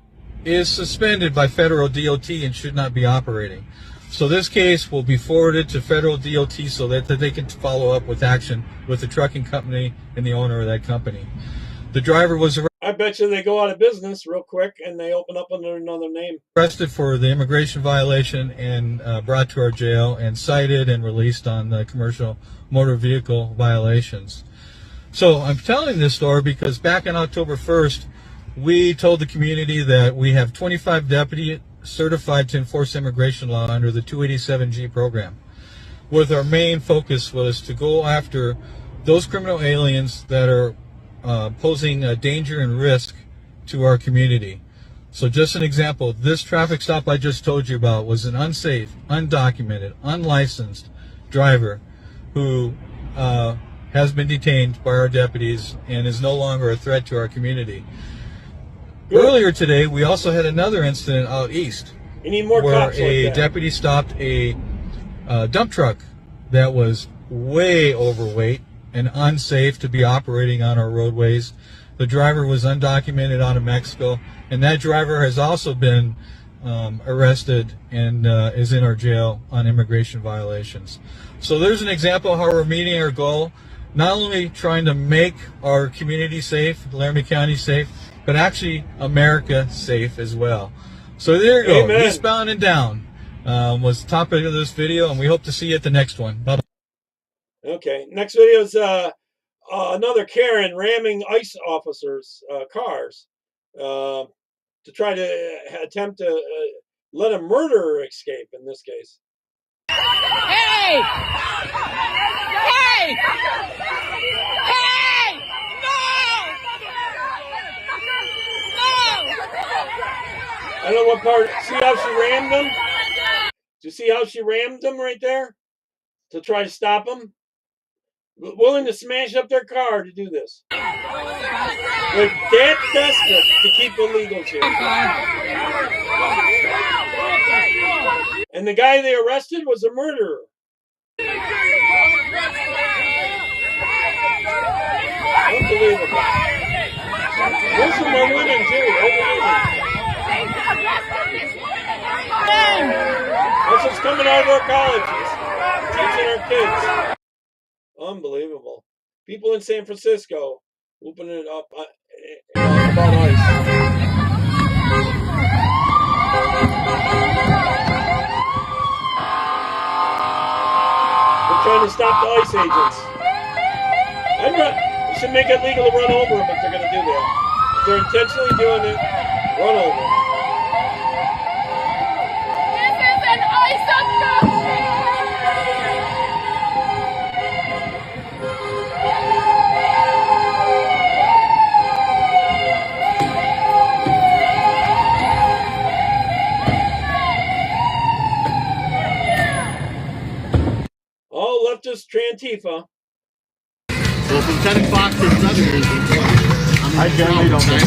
is suspended by federal DOT and should not be operating. So this case will be forwarded to federal DOT so that they can follow up with action with the trucking company and the owner of that company. The driver was I bet you they go out of business real quick and they open up under another name. arrested for the immigration violation and brought to our jail and cited and released on the commercial motor vehicle violations. So I'm telling this story because back on October 1st, we told the community that we have 25 deputies certified to enforce immigration law under the 287G program. With our main focus was to go after those criminal aliens that are posing a danger and risk to our community. So just an example, this traffic stop I just told you about was an unsafe, undocumented, unlicensed driver who has been detained by our deputies and is no longer a threat to our community. Earlier today, we also had another incident out east You need more where cops like a that. deputy stopped a dump truck that was way overweight and unsafe to be operating on our roadways. The driver was undocumented out of Mexico, and that driver has also been arrested and is in our jail on immigration violations. So there's an example of how we're meeting our goal, not only trying to make our community safe, Laramie County safe, but actually America safe as well. So there you go. Amen. Eastbound and down was the topic of this video, and we hope to see you at the next one. Bye-bye. Okay, next video is another Karen ramming ICE officers' cars to try to attempt to let a murderer escape in this case. Hey! Hey! Hey! No! No! I don't know what part. See how she rammed them? Do you see how she rammed them right there? To try to stop them? Willing to smash up their car to do this. They're that desperate to keep illegals here. And the guy they arrested was a murderer. Unbelievable. There's some more women too. That's what's coming out of our colleges. Teaching our kids. Unbelievable. People in San Francisco opening it up about ICE. We're trying to stop the ICE agents. We should make it legal to run over them if they're going to do that. If they're intentionally doing it, run over them. This is an ICE abduction! Oh, leftist Trantifa. Well, from 10 o'clock to 7 I generally don't know.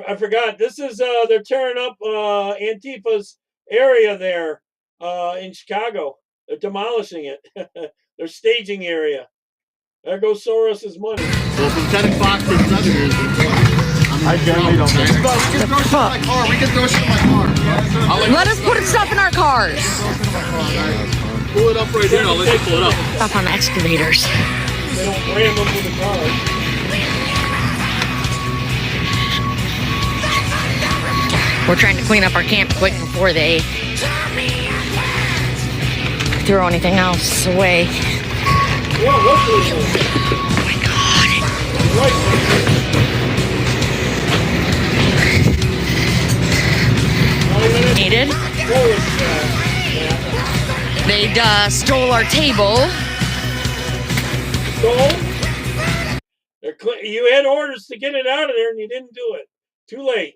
I forgot. This is they're tearing up Antifa's area there in Chicago. They're demolishing it. Their staging area. There goes Soros's money. Well, from 10 o'clock to 7 I generally don't know. We can throw shit in my car. Let us put stuff in our cars. Pull it up right here. I'll let you pull it up. Stuff on the excavators. They don't ram them with the car. We're trying to clean up our camp quick before they throw anything else away. Yeah, Oh my God. Needed. They stole our table. You had orders to get it out of there and you didn't do it. Too late.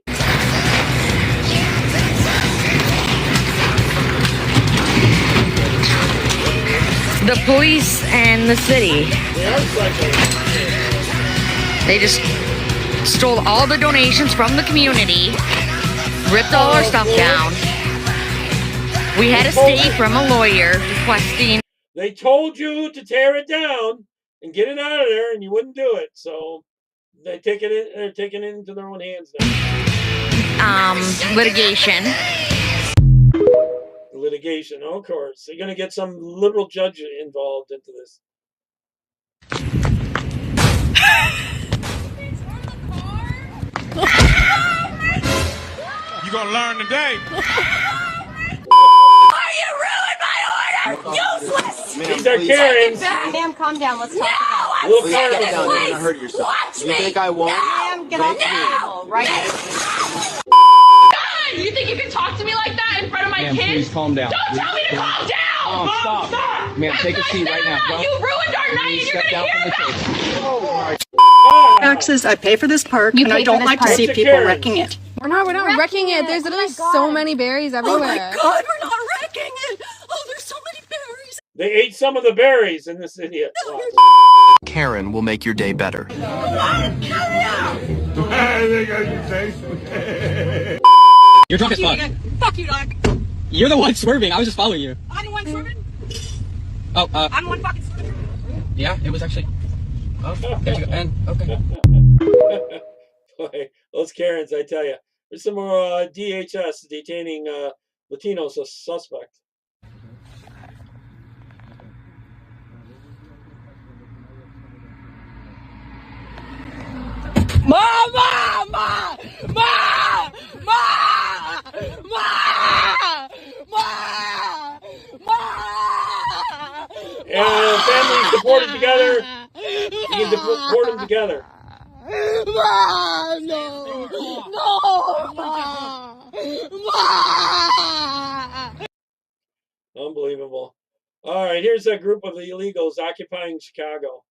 The police and the city. They are cycling. They just stole all the donations from the community, ripped all our stuff down. We had a stay from a lawyer requesting. They told you to tear it down and get it out of there, and you wouldn't do it. So they're taking it into their own hands now. Litigation. Litigation, of course. You're gonna get some liberal judge involved into this. You gonna learn today. You ruined my order! Useless! These are Karens. Ma'am, calm down. Let's talk about it. We'll Please calm get down. You're gonna hurt yourself. Watch You me. think I won't? Ma'am, get off the table, right? You think you can talk to me like that in front of my kids? Please calm down. Don't tell me to calm down! Oh, stop. Stop! Ma'am, take a That's seat my right now. stepdad. You ruined our night and you're Step down gonna from hear the that! table. Taxes, I pay for this park, and I don't like to see people wrecking it. We're not wrecking it. There's literally so many berries everywhere. Oh my God, we're not wrecking it! Oh, there's so many berries! They ate some of the berries in this idiot. Karen will make your day better. You're drunk as fuck. Fuck you, dog! You're the one swerving. I was just following you. I'm the one swerving? Oh, I'm the one fucking swerving? yeah, it was actually. Oh, there you go. And, okay. Boy, those Karens, I tell you. There's some more DHS detaining Latino suspect. And families deported together. You can deport them together. Unbelievable. All right, here's a group of illegals occupying Chicago.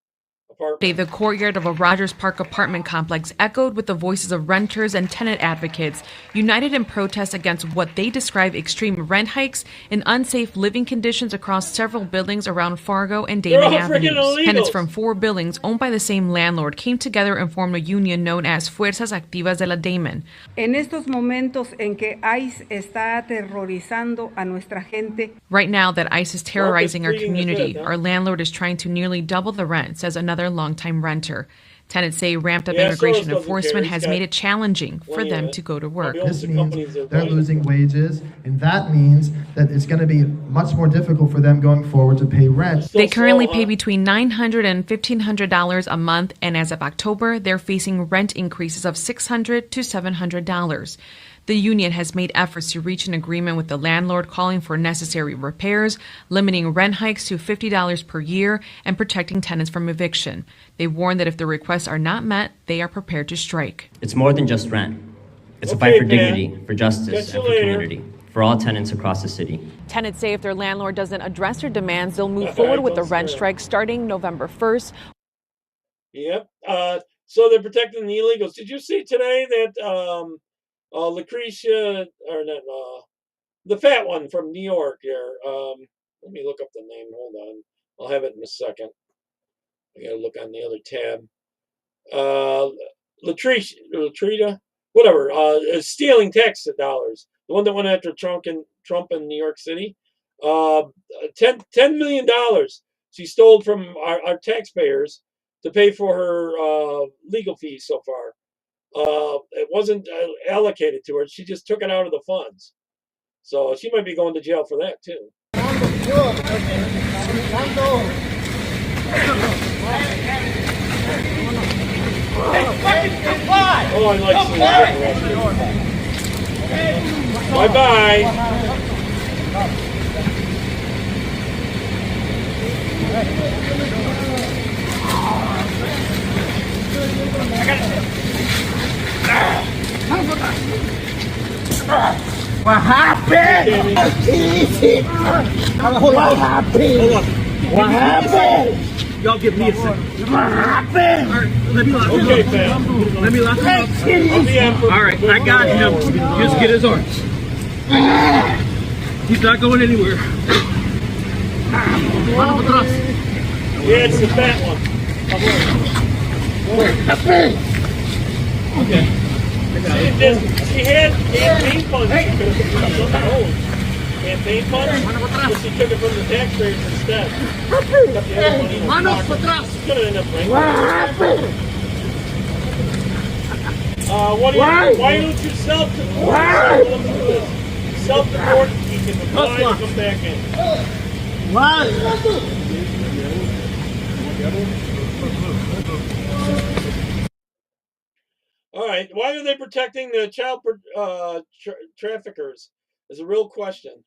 The courtyard of a Rogers Park apartment complex echoed with the voices of renters and tenant advocates, united in protest against what they describe extreme rent hikes and unsafe living conditions across several buildings around Fargo and Damon Avenues. Tenants from 4 buildings owned by the same landlord came together and formed a union known as Fuerzas Activas de la Damon. En estos momentos en que ICE está aterrorizando a nuestra gente. Right now that ICE is terrorizing our community, our landlord is trying to nearly double the rent, says another longtime renter. Tenants say ramped up immigration enforcement has made it challenging for them to go to work. This means they're losing wages, and that means that it's going to be much more difficult for them going forward to pay rent. They currently pay between $900 and $1,500 a month, and as of October, they're facing rent increases of $600 to $700. The union has made efforts to reach an agreement with the landlord, calling for necessary repairs, limiting rent hikes to $50 per year, and protecting tenants from eviction. They warn that if the requests are not met, they are prepared to strike. It's more than just rent. It's a fight for dignity, for justice, and for community, for all tenants across the city. Tenants say if their landlord doesn't address their demands, they'll move forward with the rent strike starting November 1st. Yep. So they're protecting the illegals. Did you see today that Lucretia, or not, the fat one from New York here? Let me look up the name. Hold on. I'll have it in a second. I gotta look on the other tab. Latrita, whatever, is stealing tax dollars. The one that went after Trump in New York City. $10 million she stole from our taxpayers to pay for her legal fees so far. It wasn't allocated to her. She just took it out of the funds. So she might be going to jail for that too. Oh, I like seeing that. Bye-bye. What happened? Easy. What happened? What happened? Y'all give me a second. What happened? Let me lock him Okay, up. fam. Let me lock him up. All right, I got him. Just get his arms. He's not going anywhere. Yeah, it's the fat one. Okay. She had campaign funds. She could have used on her own. Campaign funds? But she took it from the taxpayers instead. Got the other money in her pocket. She could have ended up breaking it. Why don't you self-deport? Self-deport, you can apply to come back in. What? All right. Why are they protecting the child traffickers? Is a real question.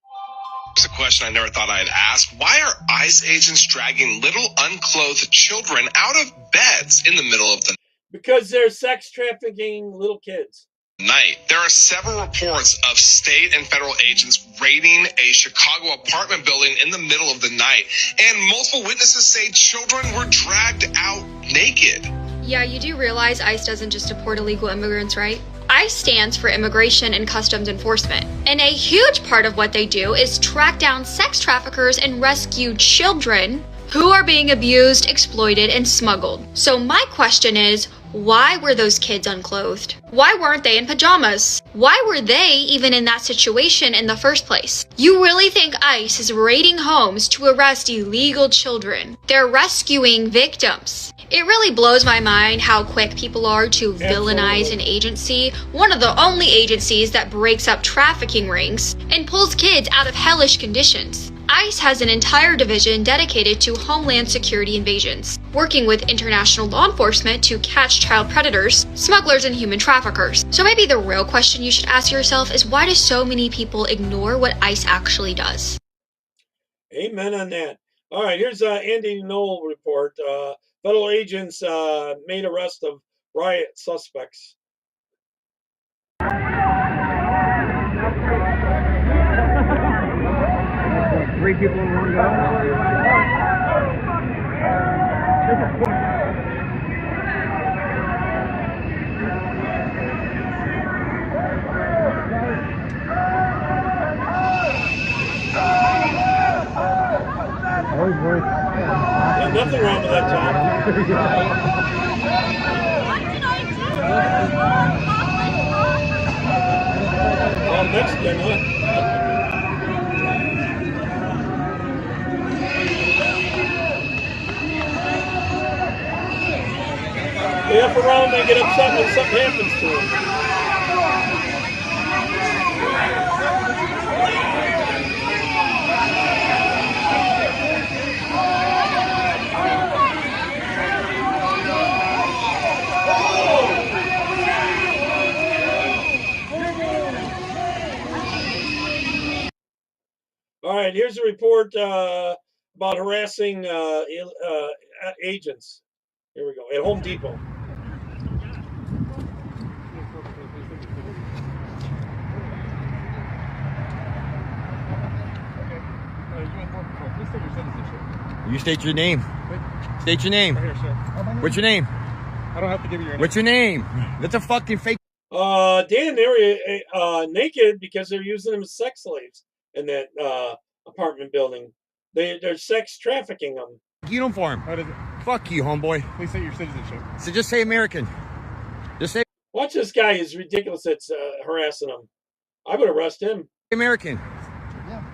It's a question I never thought I'd ask. Why are ICE agents dragging little unclothed children out of beds in the middle of the Because they're sex trafficking little kids. night? There are several reports of state and federal agents raiding a Chicago apartment building in the middle of the night, and multiple witnesses say children were dragged out naked. Yeah, you do realize ICE doesn't just deport illegal immigrants, right? ICE stands for Immigration and Customs Enforcement, and a huge part of what they do is track down sex traffickers and rescue children who are being abused, exploited, and smuggled. So my question is, why were those kids unclothed? Why weren't they in pajamas? Why were they even in that situation in the first place? You really think ICE is raiding homes to arrest illegal children? They're rescuing victims. It really blows my mind how quick people are to villainize an agency, one of the only agencies that breaks up trafficking rings and pulls kids out of hellish conditions. ICE has an entire division dedicated to homeland security invasions, working with international law enforcement to catch child predators, smugglers, and human traffickers. So maybe the real question you should ask yourself is, why do so many people ignore what ICE actually does? Amen on that. All right, here's Andy Knoll report. Federal agents made arrest of riot suspects. Three people in one go. There's nothing wrong with that, Tom. All Mexican, huh? They up around, they get upset when something happens to them. All right, here's a report about harassing agents. Here we go, at Home Depot. You state your name. State your name. Right here, sir. What's your name? I don't have to give you your name. What's your name? That's a fucking fake. Dan, they were naked because they're using them as sex slaves in that apartment building. They're sex trafficking them. Uniform. What is it? Fuck you, homeboy. Please say your citizenship. So just say American. Just say Watch this guy. He's ridiculous. That's harassing them. I would arrest him. American.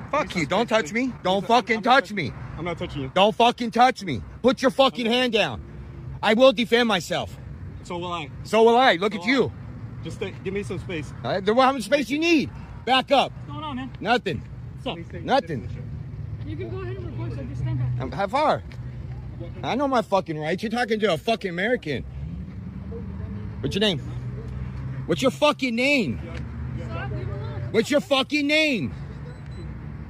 Fuck you. Don't touch me. Don't fucking touch me. I'm not touching you. Don't fucking touch me. Put your fucking hand down. I will defend myself. So will I. So will I. Look at you. Just give me some space. All right, how much space you need? Back up. What's going on, man? Nothing. What's up? Nothing. You can go ahead and record, so just stand back. How far? I know my fucking rights. You're talking to a fucking American. What's your name? What's your fucking name? What's your fucking name?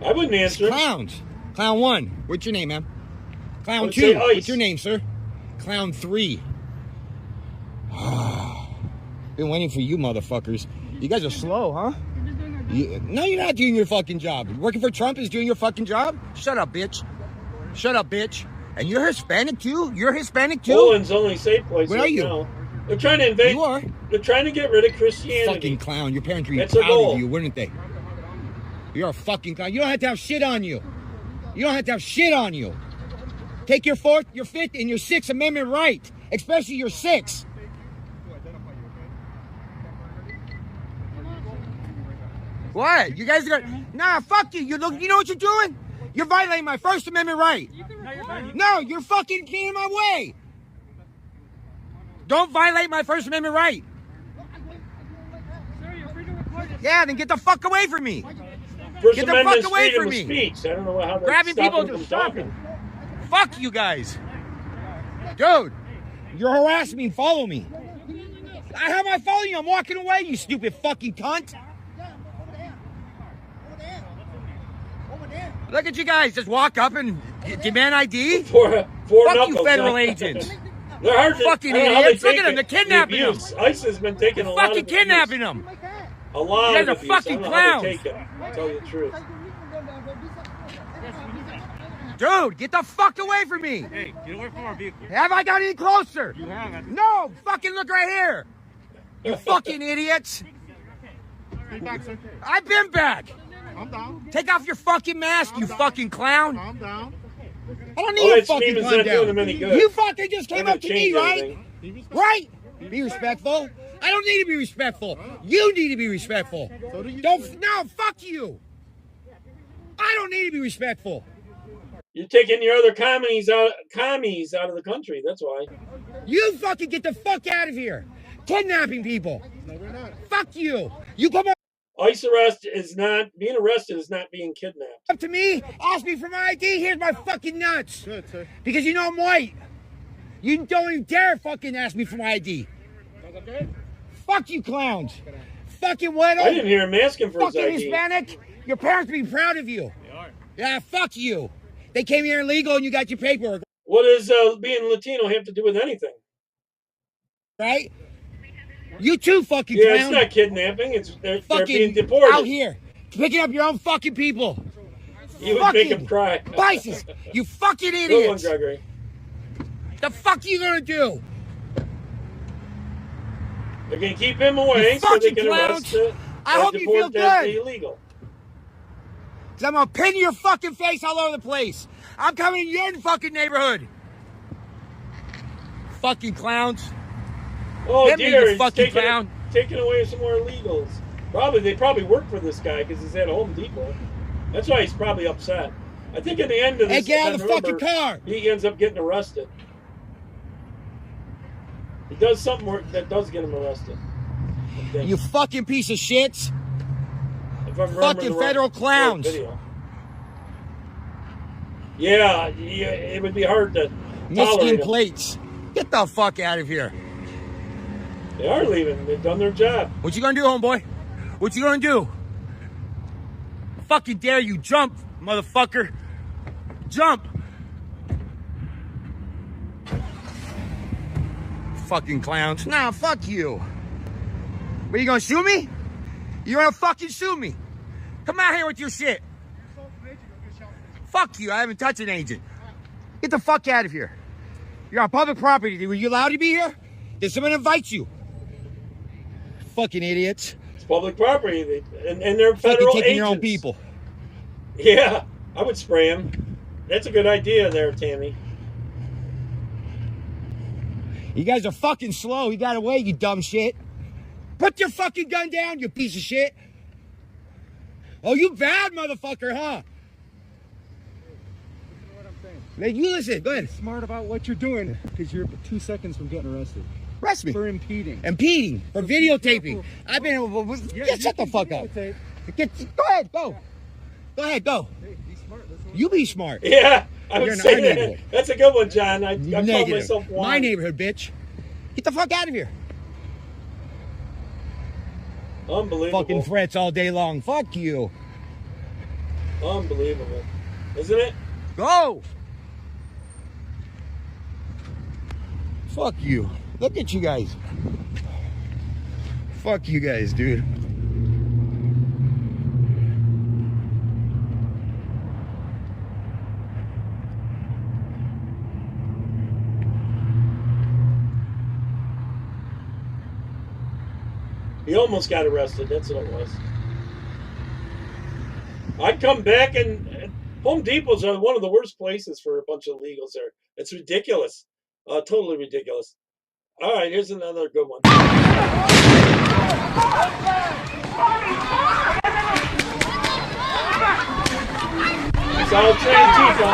I wouldn't answer. Clowns. Clown 1. What's your name, man? Clown I'd 2. say Ice. What's your name, sir? Clown 3. Been waiting for you motherfuckers. You guys are slow, huh? No, you're not doing your fucking job. Working for Trump is doing your fucking job? Shut up, bitch. Shut up, bitch. And you're Hispanic too? You're Hispanic too? Poland's only safe place Where right are you? now. They're trying to invade. You are. They're trying to get rid of Christianity. Fucking clown. Your parents would be That's their proud goal. of you, wouldn't they? You're a fucking clown. You don't have to have shit on you. You don't have to have shit on you. Take your 4th, your 5th, and your 6th Amendment right Especially you're 6. What? You guys are gonna... Nah, fuck you. You know what you're doing? You're violating my First Amendment right. No, you're fucking getting in my way. Don't violate my First Amendment right. Yeah, then get the fuck away from me. Get the fuck away from me. Speech. I don't know how grabbing people from talking. Fuck you guys. Dude, you're harassing me and follow me. How am I following you? I'm walking away, you stupid fucking cunt. Look at you guys, just walk up and demand ID. Fuck you, federal agents. They're hard to, fucking idiots. Look at them, they're kidnapping them. ICE has been taking a lot of fucking kidnapping them. A lot you guys of are fucking clowns. I'll tell you the truth. Dude, get the fuck away from me. Hey, get away from our vehicle. Have I got any closer? You haven't. No, fucking look right here. You fucking idiots. Stay back, sir. I've been back. Calm down. Take off your fucking mask, you fucking clown. Calm down. I don't need a fucking calm down. You fucking just came up to me, right? Right? Be respectful. I don't need to be respectful. You need to be respectful. No, fuck you. I don't need to be respectful. You're taking your other commies out of the country. That's why. You fucking get the fuck out of here. Kidnapping people. No, we're not. Fuck you. You come on. ICE arrest is not being arrested. Is not being kidnapped. Up to me. Ask me for my ID. Here's my fucking nuts. Good, sir. Because you know I'm white. You don't even dare fucking ask me for my ID. Okay. Fuck you clowns. Fucking widow. I didn't hear him asking for his fucking ID. Hispanic. Your parents be proud of you. They are. Yeah, fuck you. They came here illegal and you got your paperwork. What does being Latino have to do with anything? Right? You too, fucking yeah, clown. It's not kidnapping. They're being deported. Out here. Picking up your own fucking people. You would make them cry. Bices. You fucking idiots. Good one, Gregory. The fuck are you gonna do? They're gonna keep him away so they can arrest I hope you feel good. Illegal. Cause I'm gonna pin your fucking face all over the place. I'm coming in your fucking neighborhood. Fucking clowns. Oh Hit dear, me, you fucking clown. Taking away some more illegals. They probably work for this guy because he's at Home Depot. That's why he's probably upset. I think at the end of this, hey, get out of the fucking car. He ends up getting arrested. He does something that does get him arrested. You fucking piece of shits. If I'm fucking federal clowns. Yeah, it would be hard to Michigan plates. Get the fuck out of here. They are leaving. They've done their job. What you gonna do, homeboy? What you gonna do? Fucking dare you jump, motherfucker. Jump. Fucking clowns. Nah, fuck you. What, you gonna sue me? You gonna fucking sue me? Come out here with your shit. Fuck you, I haven't touched an agent. Get the fuck out of here. You're on public property. Were you allowed to be here? Did someone invite you? Fucking idiots. It's public property, and they're federal fucking taking agents. your own people. Yeah, I would spray them. That's a good idea there, Tammy. You guys are fucking slow. You got away, you dumb shit. Put your fucking gun down, you piece of shit. Oh, you bad motherfucker, huh? Man, you listen. Go ahead. Be smart about what you're doing, because you're 2 seconds from getting arrested. Arrest me. For impeding. Impeding. For videotaping. I've been... shut the fuck up. Go ahead, go. Go ahead, go. Hey, be smart. You be smart. Yeah, I would You're say in our that. neighborhood. That's a good one, John. I call myself one. My neighborhood, bitch. Get the fuck out of here. Unbelievable. Fucking threats all day long. Fuck you. Unbelievable. Isn't it? Go. Fuck you. Look at you guys. Fuck you guys, dude. He almost got arrested. That's what it was. I'd come back and Home Depots are one of the worst places for a bunch of illegals there. It's ridiculous. Totally ridiculous. All right, here's another good one. It's all trained people.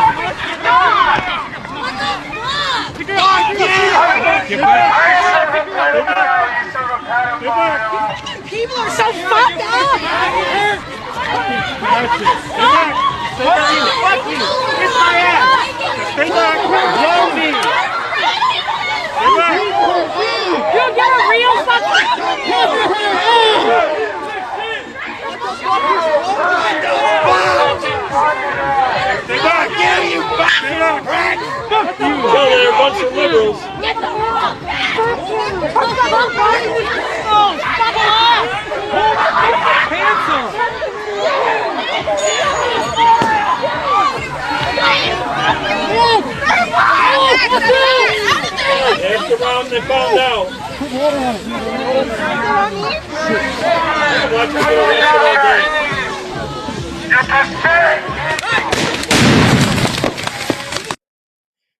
People are so fucked up. Fuck you. Kiss my ass. Stay back. Blow me. Stay back. You get a real fucking. Stay back. Get you back. Stay back. Fuck you. Tell they're a bunch of liberals. Get the fuck. Fuck you. Fuck the whole body. Fuck off. Take your pants off. After round they found out. Watch me do this all day.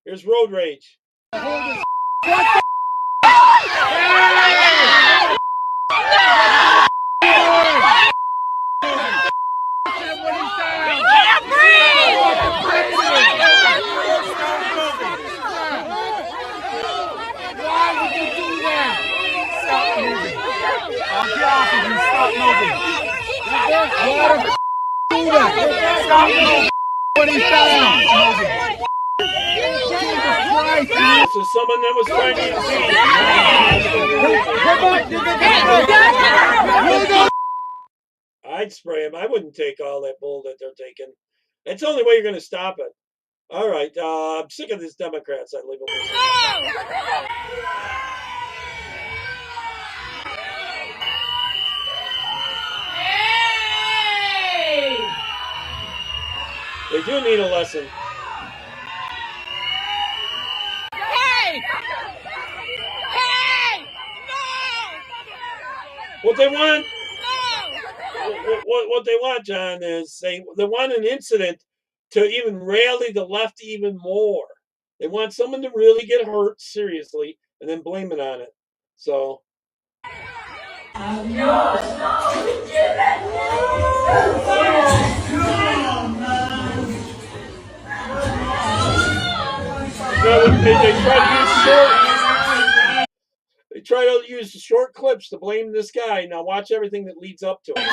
Here's road rage. This is someone that was trying to eat. I'd spray him. I wouldn't take all that bull that they're taking. That's the only way you're going to stop it. All right, I'm sick of these Democrats. I leave them. They do need a lesson. Hey! Hey! No! What they want? What they want, John, is they want an incident to even rally the left even more. They want someone to really get hurt seriously and then blame it on it. So. They try to use short clips to blame this guy. Now watch everything that leads up to it.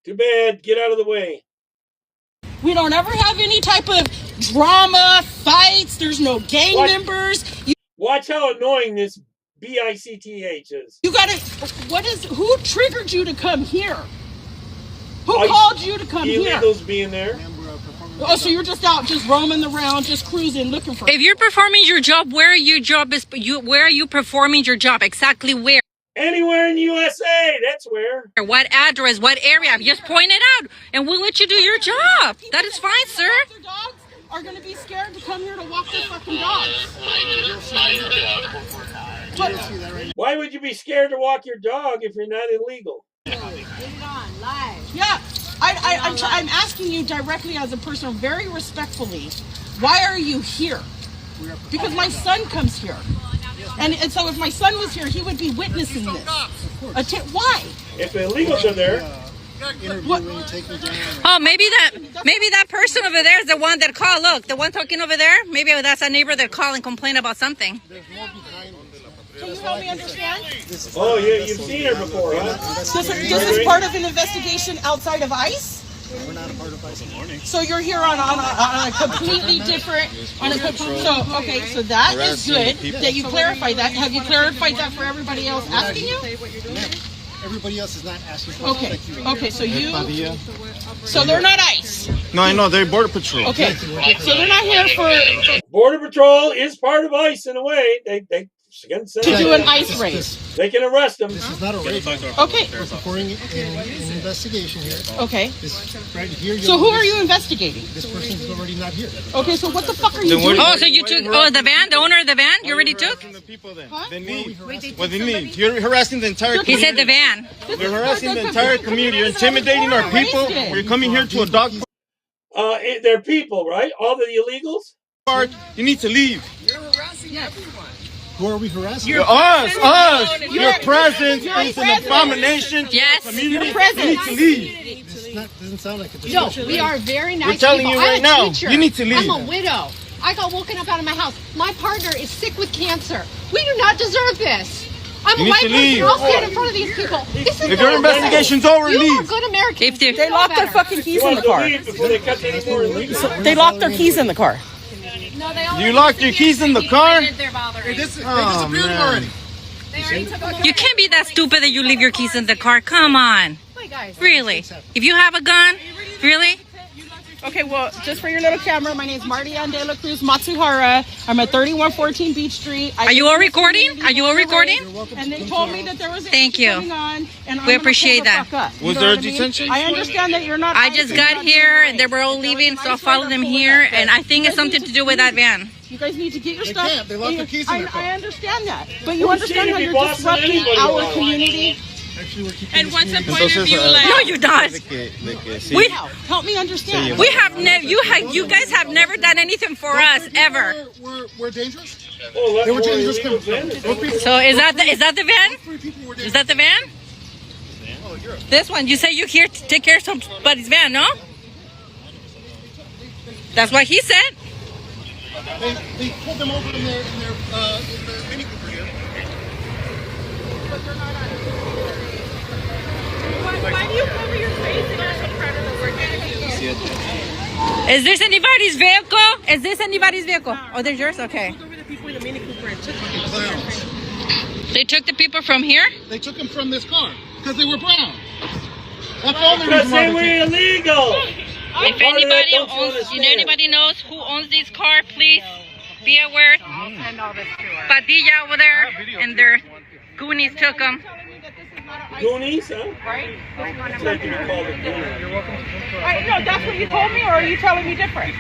Too bad. Get out of the way. We don't ever have any type of drama, fights. There's no gang members. Watch how annoying this BICTH is. You gotta, who triggered you to come here? Who called you to come here? Illegals being there. Oh, so you're just out, just roaming around, just cruising, looking for. If you're performing your job, where are you performing your job? Exactly where? Anywhere in USA, that's where. What address, what area? Just point it out, and we'll let you do your job. That is fine, sir. Their dogs are going to be scared to come here to walk their fucking dogs. Why would you be scared to walk your dog if you're not illegal? Yeah, I'm asking you directly as a person, very respectfully, why are you here? Because my son comes here. And so if my son was here, he would be witnessing this. Why? If the illegals are there. Oh, maybe that person over there is the one that called. Look, the one talking over there. Maybe that's a neighbor that called and complained about something. Can you help me understand? Oh, yeah, you've seen her before, huh? This is part of an investigation outside of ICE? We're not a part of ICE in the morning. So you're here on a completely different, so that is good that you clarified that. Have you clarified that for everybody else asking you? Everybody else is not asking for okay, so they're not ICE. No, I know, they're Border Patrol. Okay, so they're not here for... Border Patrol is part of ICE in a way. They to do an ICE raid. They can arrest them. This is not a raid. Okay. We're supporting an investigation here. Okay. Right here. So who are you investigating? This person's already not here. Okay, so what the fuck are you doing? Oh, so you took the van, the owner of the van? You already took? Then leave. Well, then leave. You're harassing the entire community. He said the van. You're harassing the entire community. You're intimidating our people. We're coming here to a dog they're people, right? All the illegals? park. You need to leave. You're harassing everyone. Who are we harassing? Us. Your presence is an abomination to the community. Your presence. You need to leave. Doesn't sound like a discussion. No, we are very nice We're telling people. you right now, you need to leave. I'm a widow. I got woken up out of my house. My partner is sick with cancer. We do not deserve this. I'm You a need white to person. leave. I'll stand in front of these people. This is If your investigation's over, you leave. are good Americans. They locked their fucking keys in the car. They locked their keys in the car. You locked your keys in the car? They disappeared already. You can't be that stupid that you leave your keys in the car. Come on. Really? If you have a gun, really? Okay, well, just for your little camera, my name's Marty Ann De La Cruz Matsuhara. I'm at 3114 Beach Street. Are you all recording? Are you all recording? And they told me that there was an Thank issue you. going on, and I'm We gonna appreciate pull the that. fuck up. Was You know there what a I mean? detention? I understand that you're not. I just got here and they were all leaving, so I followed them here, and I think it's something to do with that van. You guys need to get your They stuff. can't. They locked their keys in their car. I understand that, but you understand how you're disrupting our community. And what's the point of view like? No, you don't. We Help me understand. we have you guys have never done anything for us ever. We're dangerous? They were dangerous. So is that the van? Is that the van? This one. You say you're here to take care of somebody's van, no? That's what he said. They pulled them over in their Mini Cooper here. Why do you cover your face and you're so proud of the work that you do? Is this anybody's vehicle? Is this anybody's vehicle? Oh, there's yours? Okay. They took the people from here? They took them from this car because they were brown. That's the only Because reason they why were they took them. illegal. If anybody knows who owns this car, please be aware. Padilla over there and their goonies took them. Goonies, huh? Right? It's like to be called a goonie. No, that's what you told me, or are you telling me different?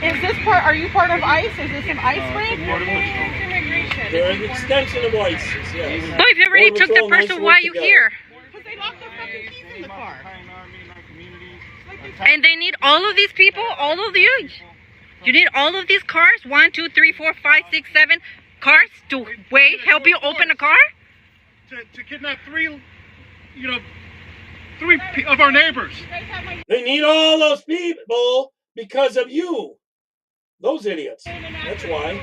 Is this part? Are you part of ICE? Is this an ICE raid? They're an extension of ICE, yes. But if you already took the person, why are you here? Because they locked their fucking keys in the car. And they need all of these people, all of you. You need all of these cars, 1, 2, 3, 4, 5, 6, 7 cars to help you open a car? To kidnap three of our neighbors. They need all those people because of you. Those idiots. That's why.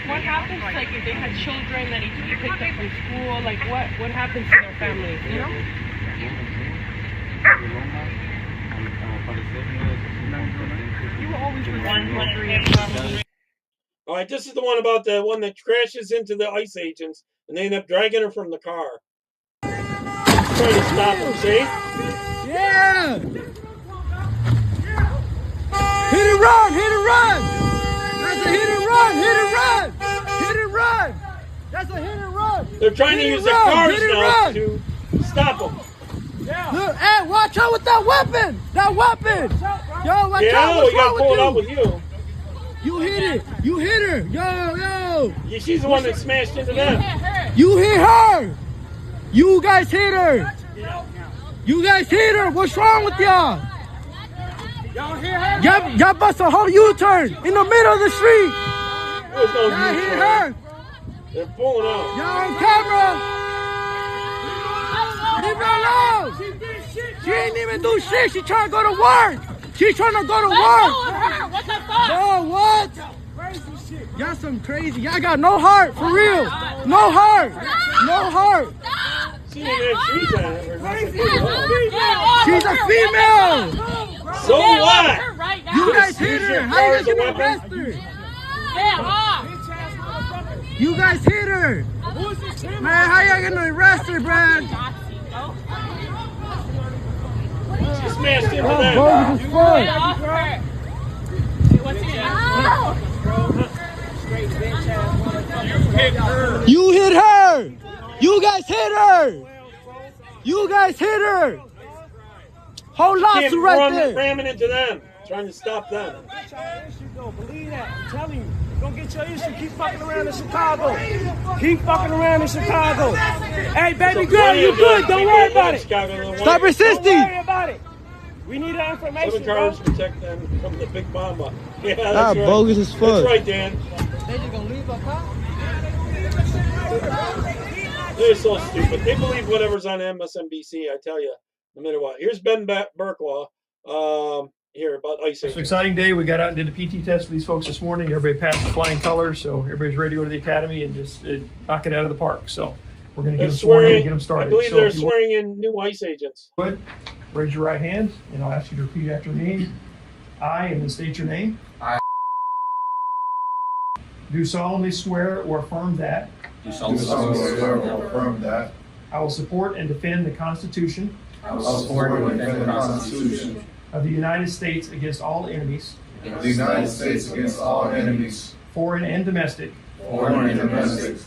What happens, like, if they had children that need to be picked up from school? Like, what happens to their families, you know? You were always with All right, this is the one about the one that crashes into the ICE agents, and they end up dragging her from the car. Trying to stop them, see? Yeah! Hit and run! Hit and run! That's a hit and run! Hit and run! Hit and run! That's a hit and run! They're trying to use their cars now to stop them. Look, hey, watch out with that weapon! That weapon! Yo, watch out! What's we gotta wrong pull with it out you? with you. You hit it! You hit her! Yo! Yeah, she's the one that smashed into them. You hit her! You guys hit her! You guys hit her! What's wrong with y'all? Y'all bust a whole U-turn in the middle of the street! There's no Y'all hit U-turn. her! They're pulling out. Y'all on camera! Leave her alone! She ain't even do shit! She trying to go to work! She's trying to go to work! What the fuck? No, what? Y'all some crazy. Y'all got no heart, for real. No heart. No heart. She's a female. So what? You guys hit her. How you guys gonna arrest her? You guys hit her. Man, how y'all gonna arrest her, Brad? She smashed into Oh, them. bogus as fuck. What's it? You hit her. You guys hit her. You guys hit her. Whole lawsuit right there. Ramming into them, trying to stop them. Believe that. I'm telling you. Don't get your issue. Keep fucking around in Chicago. Keep fucking around in Chicago. Hey, baby girl, you good. Don't worry about it. Stop resisting. Don't worry about it. We need that information, 7 cars protect them from the big mama. Yeah, that's right. Bogus as fuck. That's right, Dan. They just gonna leave a car? They're so stupid. They believe whatever's on MSNBC, I tell you, no matter what. Here's Ben Burklaw. Here about ice. It's an exciting day. We got out and did a PT test for these folks this morning. Everybody passed the flying colors, so everybody's ready to go to the academy and just knock it out of the park. So we're going to get them sworn in and get them started. I believe they're swearing in new ICE agents. Good. Raise your right hand, and I'll ask you to repeat after me. I, and then state your name. I do solemnly swear or affirm that. do solemnly swear or affirm that I will support and defend the Constitution. I will support and defend the Constitution of the United States against all enemies. of the United States against all enemies, foreign and domestic. foreign and domestic.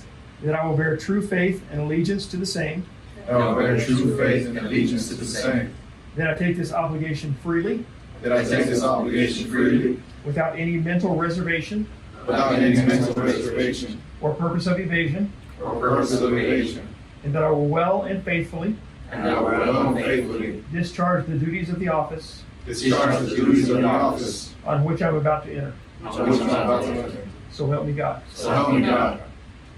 That I will bear true faith and allegiance to the same. That I will bear true faith and allegiance to the same. That I take this obligation freely. That I take this obligation freely. Without any mental reservation. Without any mental reservation. Or purpose of evasion. Or purpose of evasion. And that I will well and faithfully. And I will well and faithfully. Discharge the duties of the office. Discharge the duties of the office. On which I'm about to enter. On which I'm about to enter. So help me God. So help me God.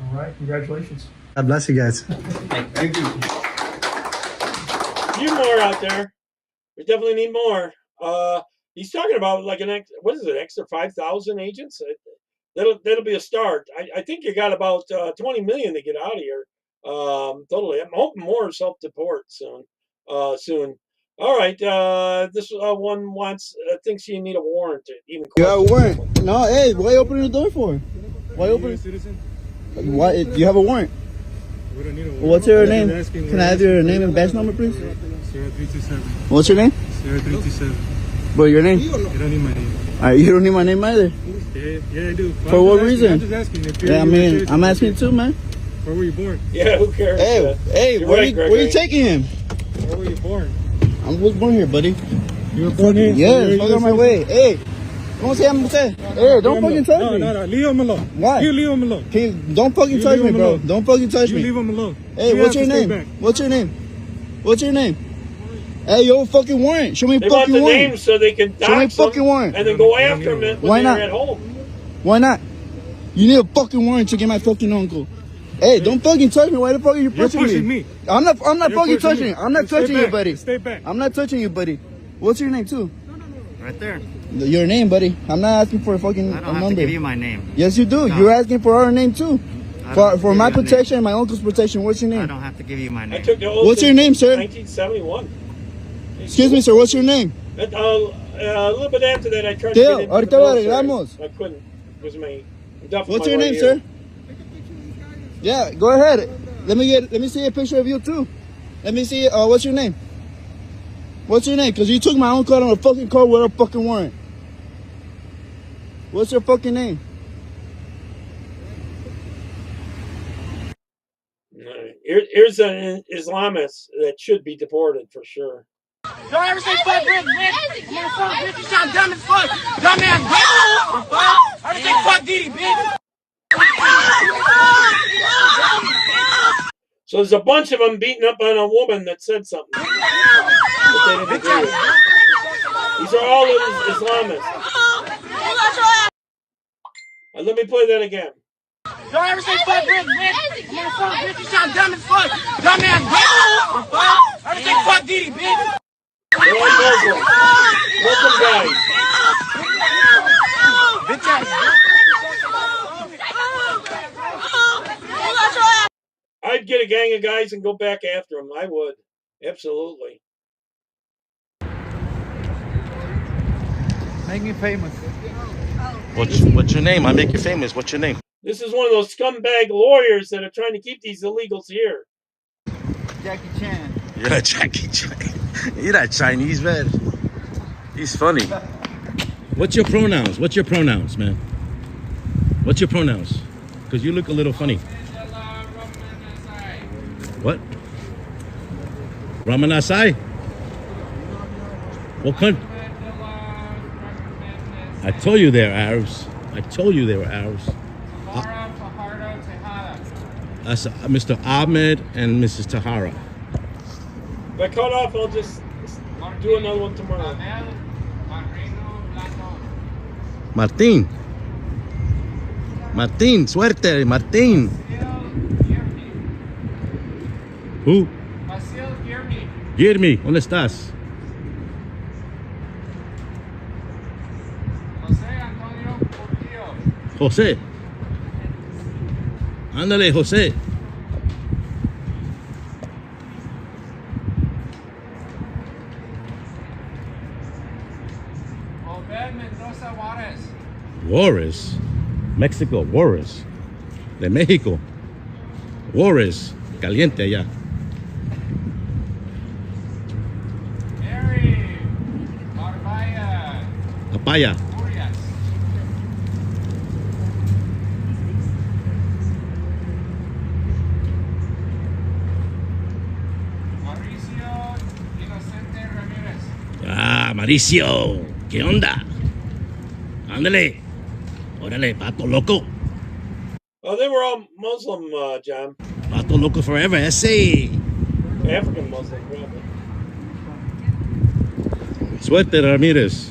All right, congratulations. God bless you guys. Thank you. A few more out there. We definitely need more. He's talking about like extra 5,000 agents? That'll be a start. I think you got about 20 million to get out of here. Totally. I'm hoping more self-deport soon. All right. This one thinks you need a warrant to even. You got a warrant? No. Hey, why you opening the door for? Why open? Why? You have a warrant? We don't need a warrant. What's your name? Can I have your name and badge number, please? Sierra 327. What's your name? Sierra 327. Bro, your name? You don't need my name. All right, you don't need my name either. Yeah, I do. For what reason? I'm just asking. Yeah, I mean, I'm asking too, man. Where were you born? Yeah, who cares? Hey, where you taking him? Where were you born? I was born here, buddy. You were born here? Yeah, fuck on my way. Hey, don't say I'm gonna say. Hey, don't fucking touch me. No, leave him alone. Why? You leave him alone. Don't fucking touch me, bro. Don't fucking touch me. You leave him alone. Hey, what's your name? What's your name? What's your name? Hey, yo, fucking warrant. Show me they fucking want the warrant. name so they can Show me dox them fucking warrant. and then go after them when Why they're not? at home. Why not? You need a fucking warrant to get my fucking uncle. Hey, don't fucking touch me. Why the fuck are you pushing me? I'm not fucking touching you. I'm not touching you, buddy. Stay back. I'm not touching you, buddy. What's your name, too? Right there. Your name, buddy. I'm not asking for a fucking I don't number. have to give you my name. Yes, you do. No. You're asking for our name, too. For my protection and my uncle's protection. What's your name? I don't have to give you my name. I took the oath What's your name, sir? 1971. Excuse me, sir. What's your name? A little bit after that, I tried to Dale, get into ahorita the lo military. arreglamos. I couldn't. It was me. What's your name, sir? Yeah, go ahead. Let me see a picture of you too. Let me see. What's your name? What's your name? Because you took my uncle on a fucking car with a fucking warrant. What's your fucking name? Here's an Islamist that should be deported for sure. Don't ever say fuck Rick, bitch. I'm on the phone, bitch. You sound dumb as fuck. Dumbass, bitch. I just say fuck Diddy, bitch. So there's a bunch of them beating up on a woman that said something. But they didn't agree with. These are all Islamists. Let me play that again. Don't ever say fuck Rick, bitch. I'm on the phone, bitch. You sound dumb as fuck. Dumbass, bitch. I just say fuck Diddy, bitch. They're all Muslim. Muslim guys. Bitch ass. I'd get a gang of guys and go back after them. I would. Absolutely. Make me famous. What's your name? I make you famous. What's your name? This is one of those scumbag lawyers that are trying to keep these illegals here. Jackie Chan. You're not Jackie Chan. You're not Chinese, man. He's funny. What's your pronouns? What's your pronouns, man? What's your pronouns? Because you look a little funny. What? Ramanasai? What country? I told you they're Arabs. I told you they were Arabs. That's Mr. Ahmed and Mrs. Tahara. If I cut off, I'll just do another one tomorrow. Martin. Martin, suerte, Martin. Who? Guillermo, ¿dónde estás? José. Ándale, José. Juarez. Mexico, Juarez. De México. Juarez. Caliente allá. Papaya. Ah, Mauricio. ¿Qué onda? Ándale. Órale, pato loco. Oh, they were all Muslim, John. Pato loco forever, ese. African Muslim, probably. Suerte, Ramírez.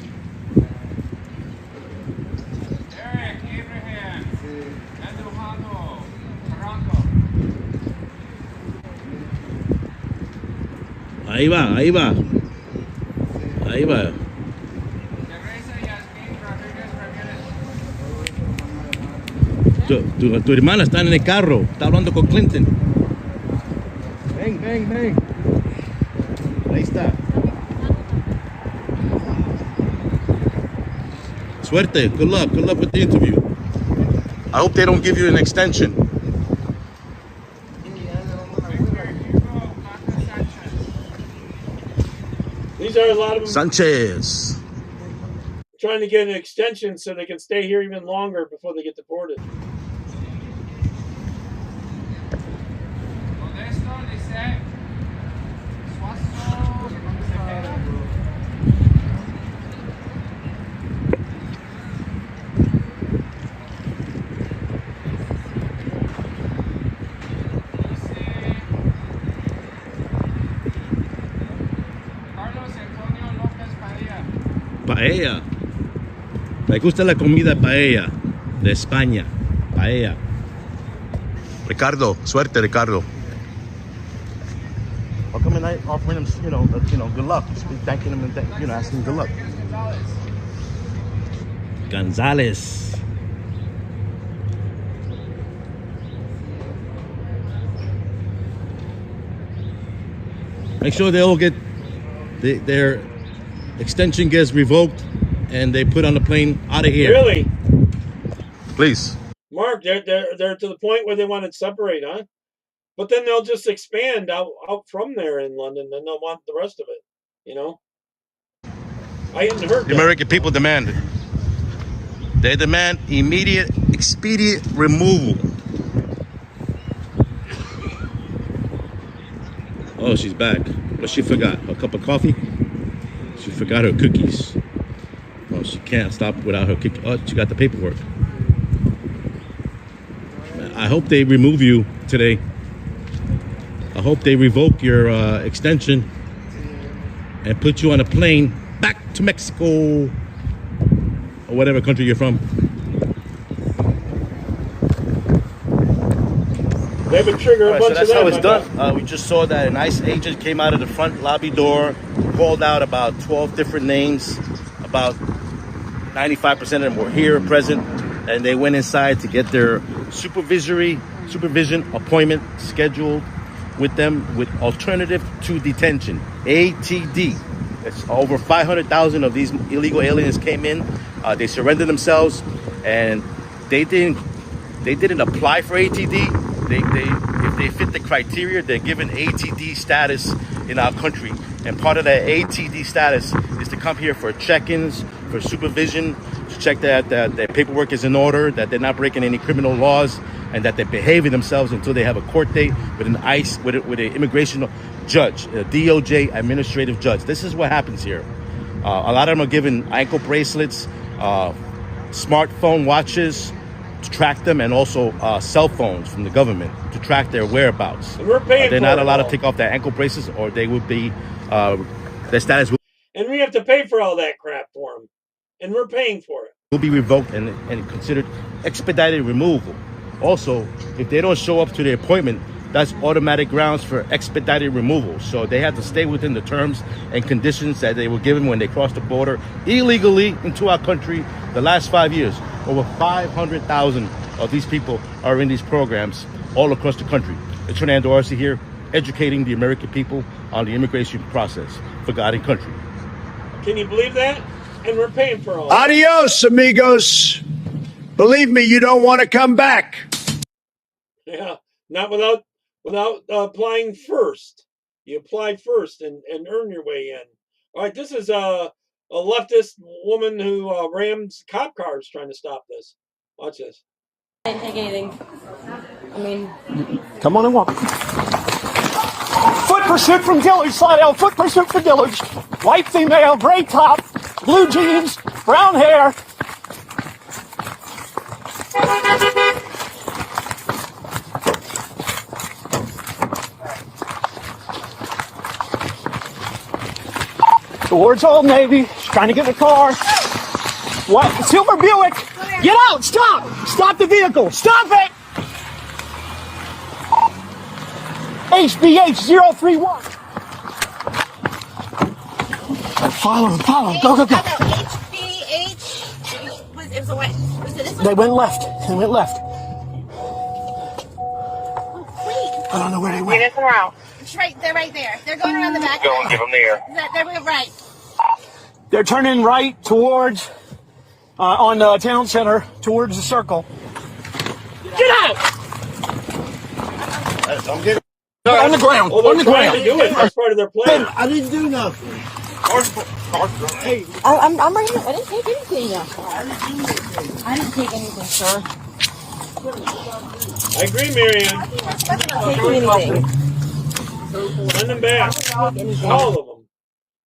Ahí va, ahí va. Ahí va. Tu hermana está en el carro, está hablando con Clinton. Ven, ven, ven. Ahí está. Suerte, good luck with the interview. I hope they don't give you an extension. These are a lot of them Sanchez. trying to get an extension so they can stay here even longer before they get deported. Paella. Me gusta la comida paella de España. Paella. Ricardo, suerte, Ricardo. How come I offering him, good luck? Just thanking him and asking him good luck. Gonzalez. Make sure they all get their extension gets revoked and they put on the plane out of here. Really? Please. Mark, they're to the point where they want to separate, huh? But then they'll just expand out from there in London, and they'll want the rest of it. You know? I hadn't heard The American people demand it. They demand immediate, expedient removal. Oh, she's back. What she forgot? A cup of coffee? She forgot her cookies. Oh, she can't stop without her cookies. Oh, she got the paperwork. I hope they remove you today. I hope they revoke your extension and put you on a plane back to Mexico or whatever country you're from. They would trigger a bunch so that's of them. how it's done. We just saw that an ICE agent came out of the front lobby door, called out about 12 different names. About 95% of them were here present, and they went inside to get their supervision appointment scheduled with them with alternative to detention, ATD. It's over 500,000 of these illegal aliens came in. They surrendered themselves, and they didn't apply for ATD. If they fit the criteria, they're given ATD status in our country. And part of that ATD status is to come here for check-ins, for supervision, check that their paperwork is in order, that they're not breaking any criminal laws, and that they're behaving themselves until they have a court date with an ICE, with an immigration judge, a DOJ administrative judge. This is what happens here. A lot of them are given ankle bracelets, smartphone watches to track them, and also cell phones from the government to track their whereabouts. And we're paying They're for not it allowed to all. take off their ankle bracelets, or they would be their status And we have to pay for all that crap for them. And we're paying for it. will be revoked and considered expedited removal. Also, if they don't show up to the appointment, that's automatic grounds for expedited removal. So they have to stay within the terms and conditions that they were given when they crossed the border illegally into our country the last 5 years. Over 500,000 of these people are in these programs all across the country. It's Fernando Arce here, educating the American people on the immigration process for God and country. Can you believe that? And we're paying for all that. Adios, amigos. Believe me, you don't want to come back. Yeah, not without applying first. You apply first and earn your way in. All right, this is a leftist woman who rams cop cars trying to stop this. Watch this. I didn't take anything. I mean, Come on and walk. Foot pursuit from Dillard. Slide out. Foot pursuit from Dillard. White female, gray top, blue jeans, brown hair. Towards Old Navy. She's trying to get in the car. What? Silver Buick. Get out. Stop. Stop the vehicle. Stop it. HBH 031. Follow him. Go. HBH. It was a what? Was it this one? They went left. I don't know where they went. Units en route. They're right there. They're going around the back. Go and give them the air. They're right. They're turning right towards, on Town Center, towards the circle. Get out! I'm getting on the ground. Oh, they're On the trying ground. to do it. That's part of their plan. I didn't do nothing. Hey, I'm right here. I didn't take anything. I didn't take anything, sir. I agree, Marianne. I'm not taking anything. Send them back. All of them.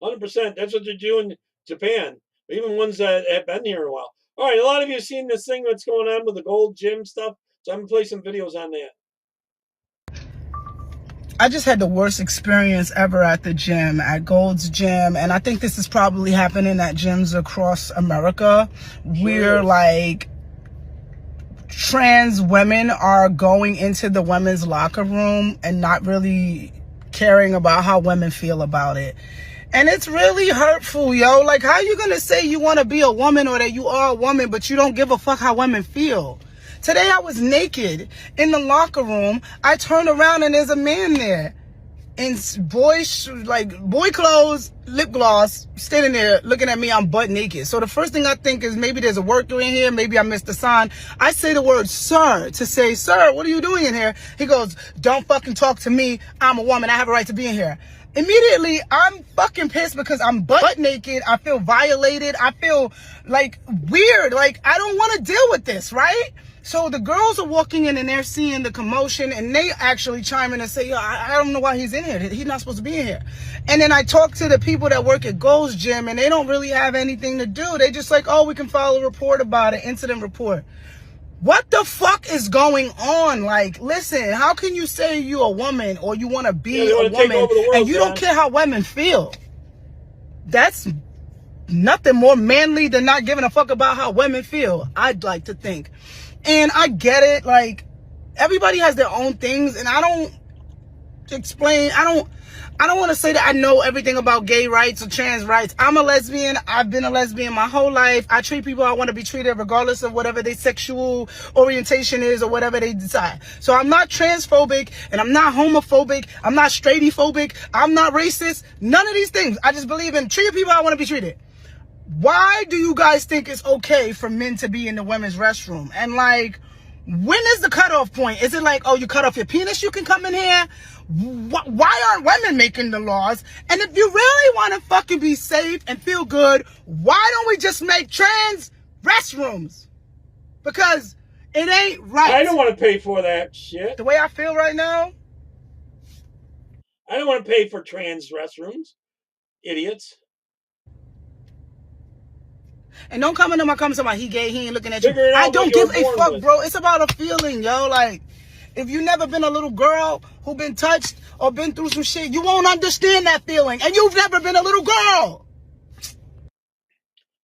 100%. That's what they do in Japan. Even ones that have been here a while. All right, a lot of you have seen this thing that's going on with the gold gym stuff. So I'm going to play some videos on that. I just had the worst experience ever at the gym, at Gold's Gym, and I think this is probably happening at gyms across America, where like trans women are going into the women's locker room and not really caring about how women feel about it. And it's really hurtful, yo. Like, how you gonna say you want to be a woman or that you are a woman, but you don't give a fuck how women feel? Today I was naked in the locker room. I turned around and there's a man there in boy clothes, lip gloss, standing there looking at me. I'm butt naked. So the first thing I think is maybe there's a worker in here. Maybe I missed the sign. I say the word sir to say, sir, what are you doing in here? He goes, don't fucking talk to me. I'm a woman. I have a right to be in here. Immediately, I'm fucking pissed because I'm butt naked. I feel violated. I feel like weird. Like, I don't want to deal with this, right? So the girls are walking in and they're seeing the commotion and they actually chime in and say, yo, I don't know why he's in here. He's not supposed to be in here. And then I talk to the people that work at Gold's Gym and they don't really have anything to do. They just like, oh, we can file a report about it, incident report. What the fuck is going on? Like, listen, how can you say you're a woman or you want to be a woman and you don't care how women feel? That's nothing more manly than not giving a fuck about how women feel, I'd like to think. And I get it, like, everybody has their own things, and I don't want to say that I know everything about gay rights or trans rights. I'm a lesbian. I've been a lesbian my whole life. I treat people how I want to be treated regardless of whatever their sexual orientation is or whatever they decide. So I'm not transphobic and I'm not homophobic. I'm not straightphobic. I'm not racist. None of these things. I just believe in treating people how I want to be treated. Why do you guys think it's okay for men to be in the women's restroom? And like, when is the cutoff point? Is it like, oh, you cut off your penis, you can come in here? Why aren't women making the laws? And if you really want to fucking be safe and feel good, why don't we just make trans restrooms because it ain't right. I don't want to pay for that shit. The way I feel right now, I don't want to pay for trans restrooms. Idiots. and don't come into my comments about he gay, he ain't looking at you. Figure it out I don't what you give were a born fuck, with. bro. It's about a feeling, yo. Like, if you never been a little girl who been touched or been through some shit, you won't understand that feeling. And you've never been a little girl.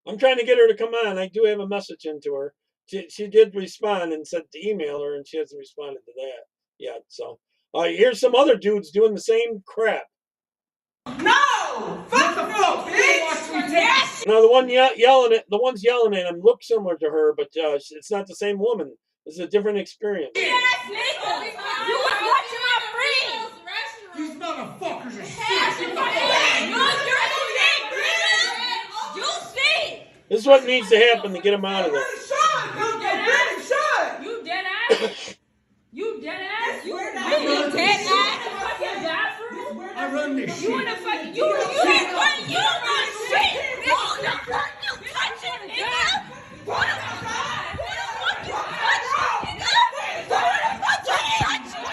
I'm trying to get her to come on. I do have a message into her. She did respond and said to email her, and she hasn't responded to that yet. So here's some other dudes doing the same crap. No! Fuck the fuck, bitch! Yes! Now the ones yelling at him look similar to her, but it's not the same woman. This is a different experience. Yes, nigga! You was watching my friends! These motherfuckers are Yes, you fucking You see! This is what needs to happen to get him out of there. You dead ass? You dead ass? You really dead ass? In the fucking bathroom? I run this shit. You in the fucking you ain't run shit! Who the fuck you touching, nigga? Who the fuck you touching, nigga? Who the fuck you touching?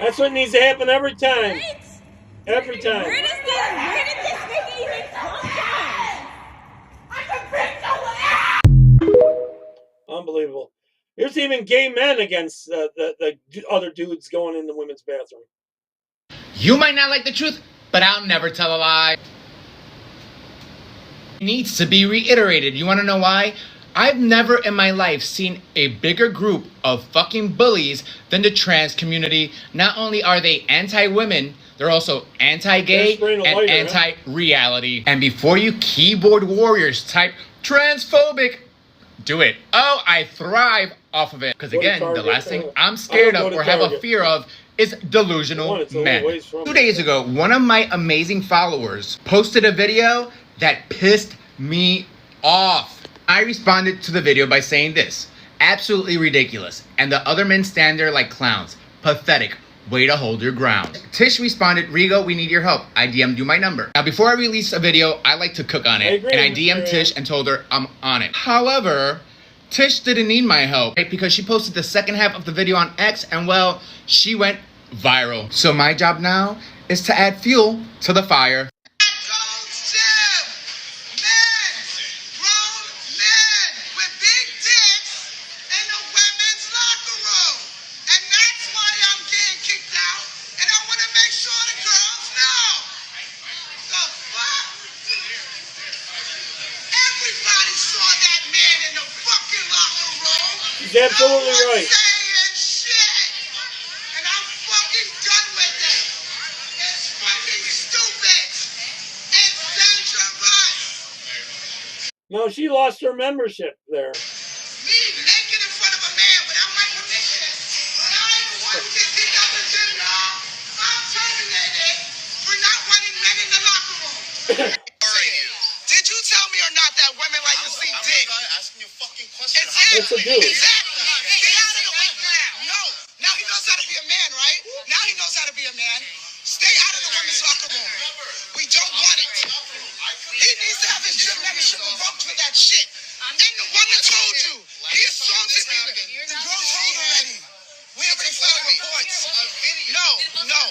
That's what needs to happen every time. Every time. Where did this nigga even come from? I can beat your ass! Unbelievable. There's even gay men against the other dudes going in the women's bathroom. You might not like the truth, but I'll never tell a lie. It needs to be reiterated. You want to know why? I've never in my life seen a bigger group of fucking bullies than the trans community. Not only are they anti-women, they're also anti-gay and anti-reality. And before you keyboard warriors type transphobic, do it. Oh, I thrive off of it. Because again, the last thing I'm scared of or have a fear of is delusional men. 2 days ago, one of my amazing followers posted a video that pissed me off. I responded to the video by saying this: absolutely ridiculous. And the other men stand there like clowns. Pathetic. Way to hold your ground. Tish responded, Rigo, we need your help. I DM'd you my number. Now, before I release a video, I like to cook on it. And I DM'd Tish and told her I'm on it. However, Tish didn't need my help, right? Because she posted the second half of the video on X and, well, she went viral. So my job now is to add fuel to the fire. He's absolutely right. No, she lost her membership there. Did you tell me or not that women like to see dick? I'm asking you a fucking question. It's a dude. Exactly. Get out of the way now. No. Now he knows how to be a man, right? Now he knows how to be a man. Stay out of the women's locker room. We don't want it. He needs to have his gym membership revoked for that shit. And the woman told you. He assaulted me. The girls told already. We already filed reports. No.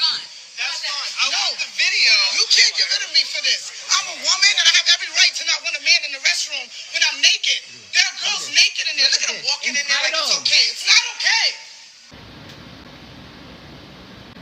That's fine. I want the video. You can't get rid of me for this. I'm a woman and I have every right to not want a man in the restroom when I'm naked. There are girls naked in there. Look at them walking in there like it's okay. It's not okay.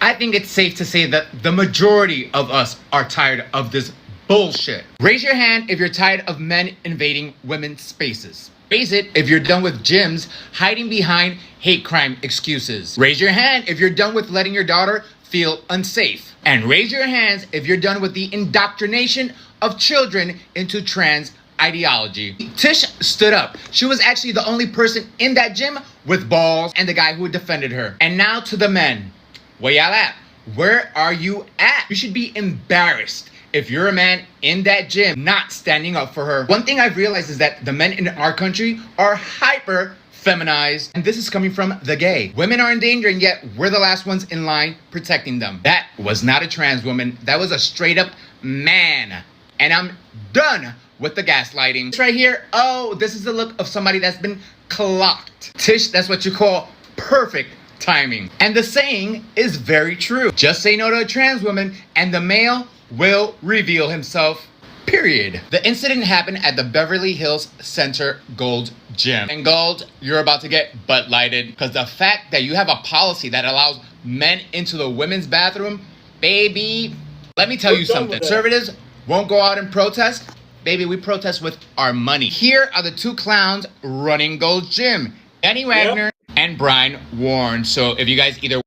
I think it's safe to say that the majority of us are tired of this bullshit. Raise your hand if you're tired of men invading women's spaces. Raise it if you're done with gyms hiding behind hate crime excuses. Raise your hand if you're done with letting your daughter feel unsafe. And raise your hands if you're done with the indoctrination of children into trans ideology. Tish stood up. She was actually the only person in that gym with balls and the guy who defended her. And now to the men. Where y'all at? Where are you at? You should be embarrassed if you're a man in that gym not standing up for her. One thing I've realized is that the men in our country are hyper feminized, and this is coming from the gay. Women are in danger, and yet we're the last ones in line protecting them. That was not a trans woman. That was a straight up man. And I'm done with the gaslighting. This right here, oh, this is the look of somebody that's been clocked. Tish, that's what you call perfect timing. And the saying is very true. Just say no to a trans woman and the male will reveal himself. Period. The incident happened at the Beverly Hills Center Gold Gym. And Gold, you're about to get butt lighted because the fact that you have a policy that allows men into the women's bathroom, baby, let me tell you something. Conservatives won't go out and protest. Baby, we protest with our money. Here are the two clowns running Gold Gym. Danny Wagner and Brian Warren. So if you guys either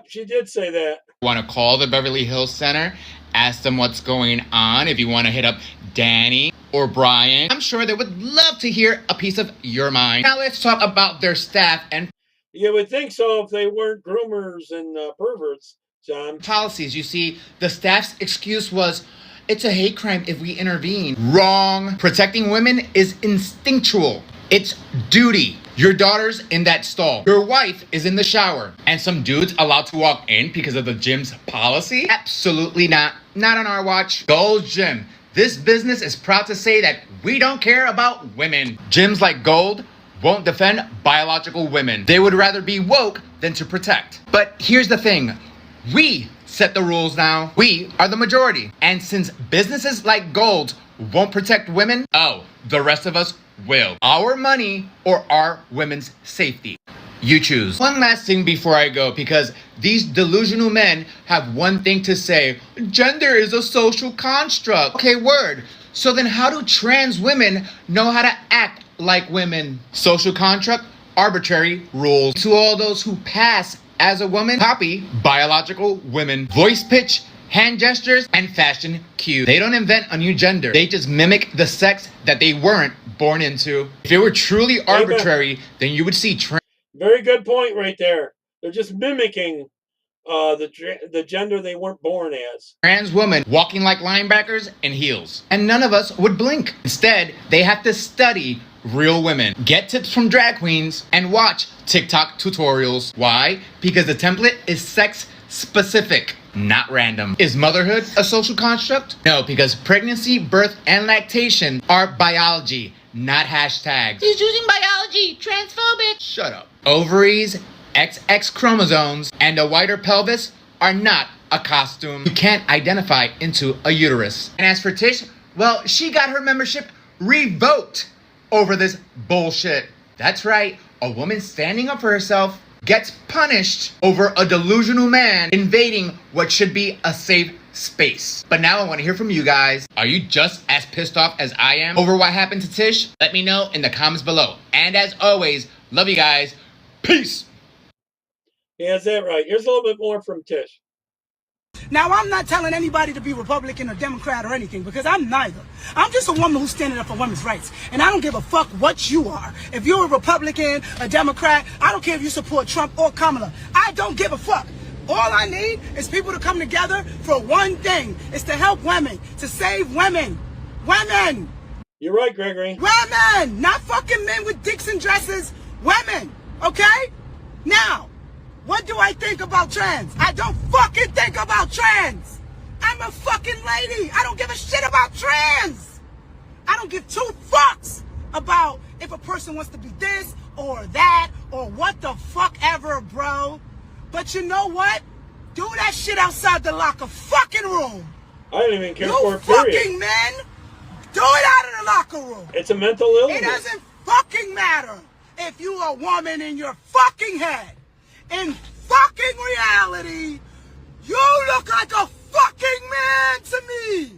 she did say that. want to call the Beverly Hills Center, ask them what's going on. If you want to hit up Danny or Brian, I'm sure they would love to hear a piece of your mind. Now let's talk about their staff and you would think so if they weren't groomers and perverts, John. Policies. You see, the staff's excuse was, it's a hate crime if we intervene. Wrong. Protecting women is instinctual. It's duty. Your daughter's in that stall. Your wife is in the shower. And some dudes allowed to walk in because of the gym's policy? Absolutely not. Not on our watch. Gold's Gym. This business is proud to say that we don't care about women. Gyms like Gold won't defend biological women. They would rather be woke than to protect. But here's the thing. We set the rules now. We are the majority. And since businesses like Gold won't protect women, the rest of us will. Our money or our women's safety. You choose. One last thing before I go, because these delusional men have one thing to say. Gender is a social construct. Okay, word. So then how do trans women know how to act like women? Social construct, arbitrary rules. To all those who pass as a woman, copy biological women. Voice pitch, hand gestures, and fashion cues. They don't invent a new gender. They just mimic the sex that they weren't born into. If it were truly arbitrary, then you would see very good point right there. They're just mimicking the gender they weren't born as. Trans women walking like linebackers in heels. And none of us would blink. Instead, they have to study real women, get tips from drag queens, and watch TikTok tutorials. Why? Because the template is sex specific, not random. Is motherhood a social construct? No, because pregnancy, birth, and lactation are biology, not hashtags. He's using biology, transphobic. Shut up. Ovaries, XX chromosomes, and a wider pelvis are not a costume. You can't identify into a uterus. And as for Tish, well, she got her membership revoked over this bullshit. That's right, a woman standing up for herself gets punished over a delusional man invading what should be a safe space. But now I want to hear from you guys. Are you just as pissed off as I am over what happened to Tish? Let me know in the comments below. And as always, love you guys. Peace. Yeah, is that right? Here's a little bit more from Tish. Now, I'm not telling anybody to be Republican or Democrat or anything, because I'm neither. I'm just a woman who's standing up for women's rights. And I don't give a fuck what you are. If you're a Republican, a Democrat, I don't care if you support Trump or Kamala. I don't give a fuck. All I need is people to come together for one thing. It's to help women, to save women. Women! You're right, Gregory. Women! Not fucking men with dicks and dresses. Women! Okay? Now, what do I think about trans? I don't fucking think about trans. I'm a fucking lady. I don't give a shit about trans. I don't give two fucks about if a person wants to be this or that or what the fuck ever, bro. But you know what? Do that shit outside the locker fucking room. I don't even care you for it, period. Fucking men, do it out of the locker room. It's a mental illness. It doesn't fucking matter if you a woman in your fucking head. In fucking reality, you look like a fucking man to me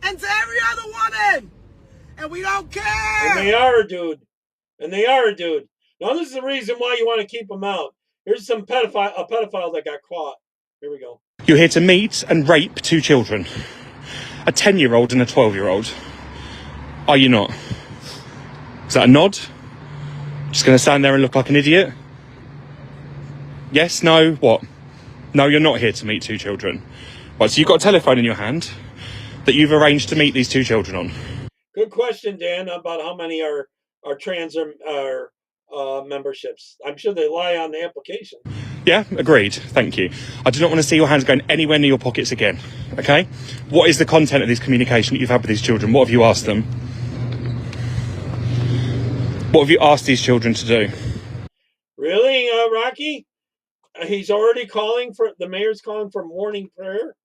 and to every other woman, and we don't care. And they are a dude. And they are a dude. Now this is the reason why you want to keep them out. Here's some pedophile that got caught. Here we go. You're here to meet and rape two children, a 10-year-old and a 12-year-old. Are you not? Is that a nod? Just going to stand there and look like an idiot? Yes, no, what? No, you're not here to meet two children. Right, so you've got a telephone in your hand that you've arranged to meet these two children on. Good question, Dan, about how many are trans or memberships. I'm sure they lie on the application. Yeah, agreed. Thank you. I do not want to see your hands going anywhere near your pockets again. Okay? What is the content of this communication that you've had with these children? What have you asked them? What have you asked these children to do? Really, Rocky? He's already the mayor's calling for morning prayer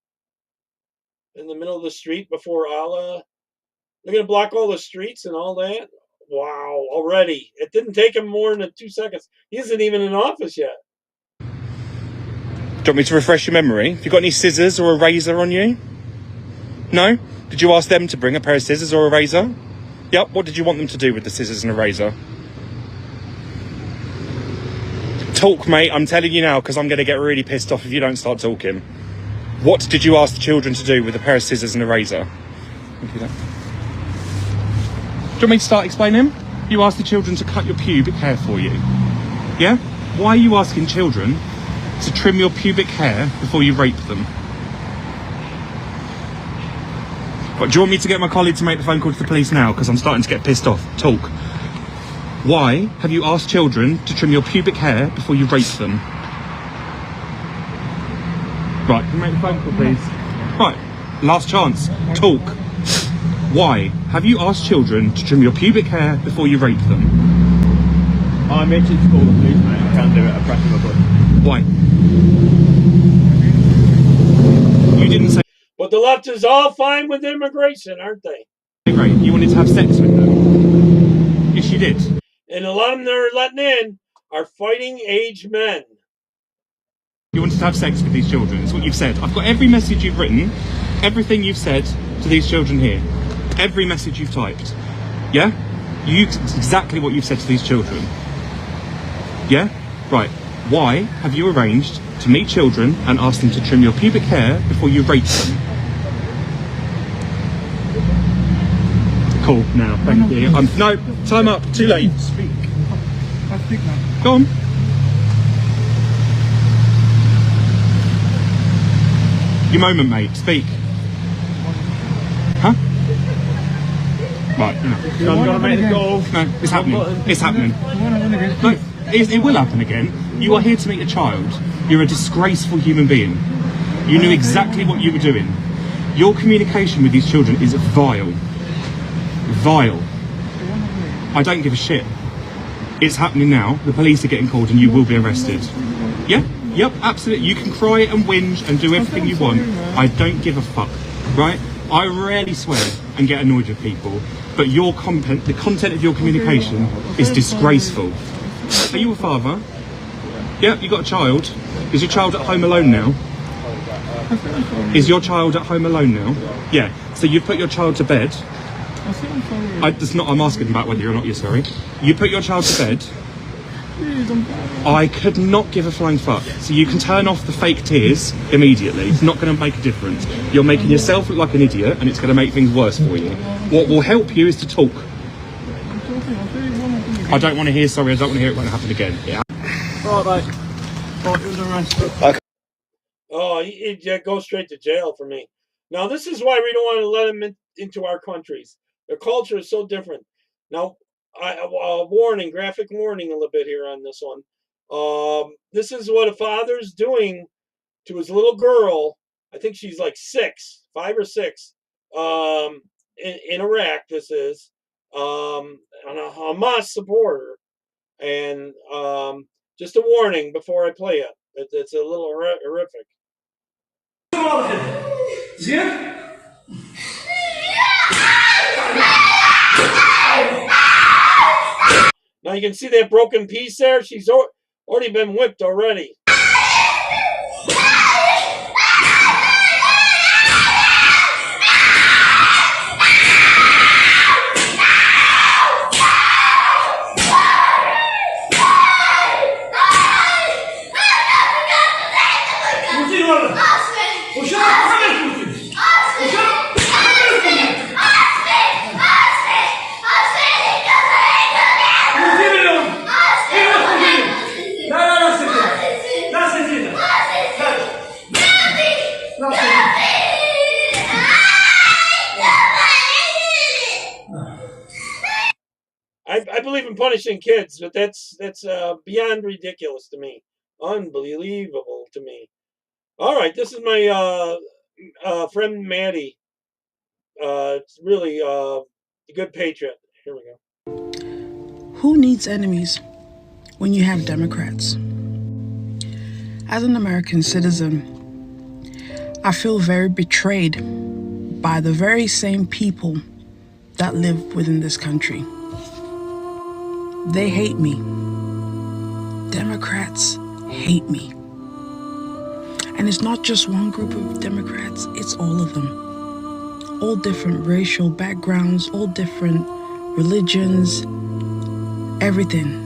in the middle of the street before Allah. They're going to block all the streets and all that? Wow, already. It didn't take him more than 2 seconds. He isn't even in office yet. Do you want me to refresh your memory? Have you got any scissors or a razor on you? No? Did you ask them to bring a pair of scissors or a razor? Yep, what did you want them to do with the scissors and a razor? Talk, mate, I'm telling you now, because I'm going to get really pissed off if you don't start talking. What did you ask the children to do with a pair of scissors and a razor? Do you want me to start explaining? You asked the children to cut your pubic hair for you. Yeah? Why are you asking children to trim your pubic hair before you rape them? But do you want me to get my colleague to make the phone call to the police now? Because I'm starting to get pissed off. Talk. Why have you asked children to trim your pubic hair before you rape them? Right, can you make the phone call, please? Right, last chance. Talk. Why have you asked children to trim your pubic hair before you rape them? I mentioned to call the police, mate. I can't do it. I'm pressing my button. Why? You didn't say. But the left is all fine with immigration, aren't they? Great. You wanted to have sex with them. Yes, you did. And a lot of them they're letting in are fighting age men. You wanted to have sex with these children. That's what you've said. I've got every message you've written, everything you've said to these children here. Every message you've typed. Yeah? Exactly what you've said to these children. Yeah? Right. Why have you arranged to meet children and ask them to trim your pubic hair before you rape them? Cool. Now, thank you. No, time up. Too late. Speak. I speak now. Go on. Your moment, mate. Speak. Huh? Right. No. I'm gonna make the call. No, it's happening. It's happening. No, it will happen again. You are here to meet a child. You're a disgraceful human being. You knew exactly what you were doing. Your communication with these children is vile. Vile. I don't give a shit. It's happening now. The police are getting called and you will be arrested. Yeah? Yep, absolutely. You can cry and whinge and do everything you want. I don't give a fuck. Right? I rarely swear and get annoyed with people, but your content, the content of your communication is disgraceful. Are you a father? Yeah, you got a child. Is your child at home alone now? Is your child at home alone now? Yeah. So you've put your child to bed. I'm asking about whether or not you're sorry. You put your child to bed. I could not give a flying fuck. So you can turn off the fake tears immediately. It's not going to make a difference. You're making yourself look like an idiot and it's going to make things worse for you. What will help you is to talk. I don't want to hear sorry. I don't want to hear it won't happen again. Yeah. Right, mate. Right, it was arrested. Oh, he go straight to jail for me. Now, this is why we don't want to let them into our countries. Their culture is so different. Now, graphic warning a little bit here on this one. This is what a father's doing to his little girl. I think she's like 5 or 6, in Iraq. This is on a Hamas supporter, and just a warning before I play it. It's a little horrific. Now you can see that broken piece there. She's already been whipped already. I believe even punishing kids, but that's beyond ridiculous to me. Unbelievable to me. All right, this is my friend Maddie. It's really a good patriot. Here we go. Who needs enemies when you have Democrats? As an American citizen, I feel very betrayed by the very same people that live within this country. They hate me. Democrats hate me. And it's not just one group of Democrats, it's all of them. All different racial backgrounds, all different religions, everything.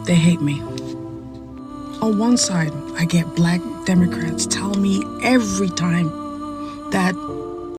They hate me. On one side, I get black Democrats tell me every time that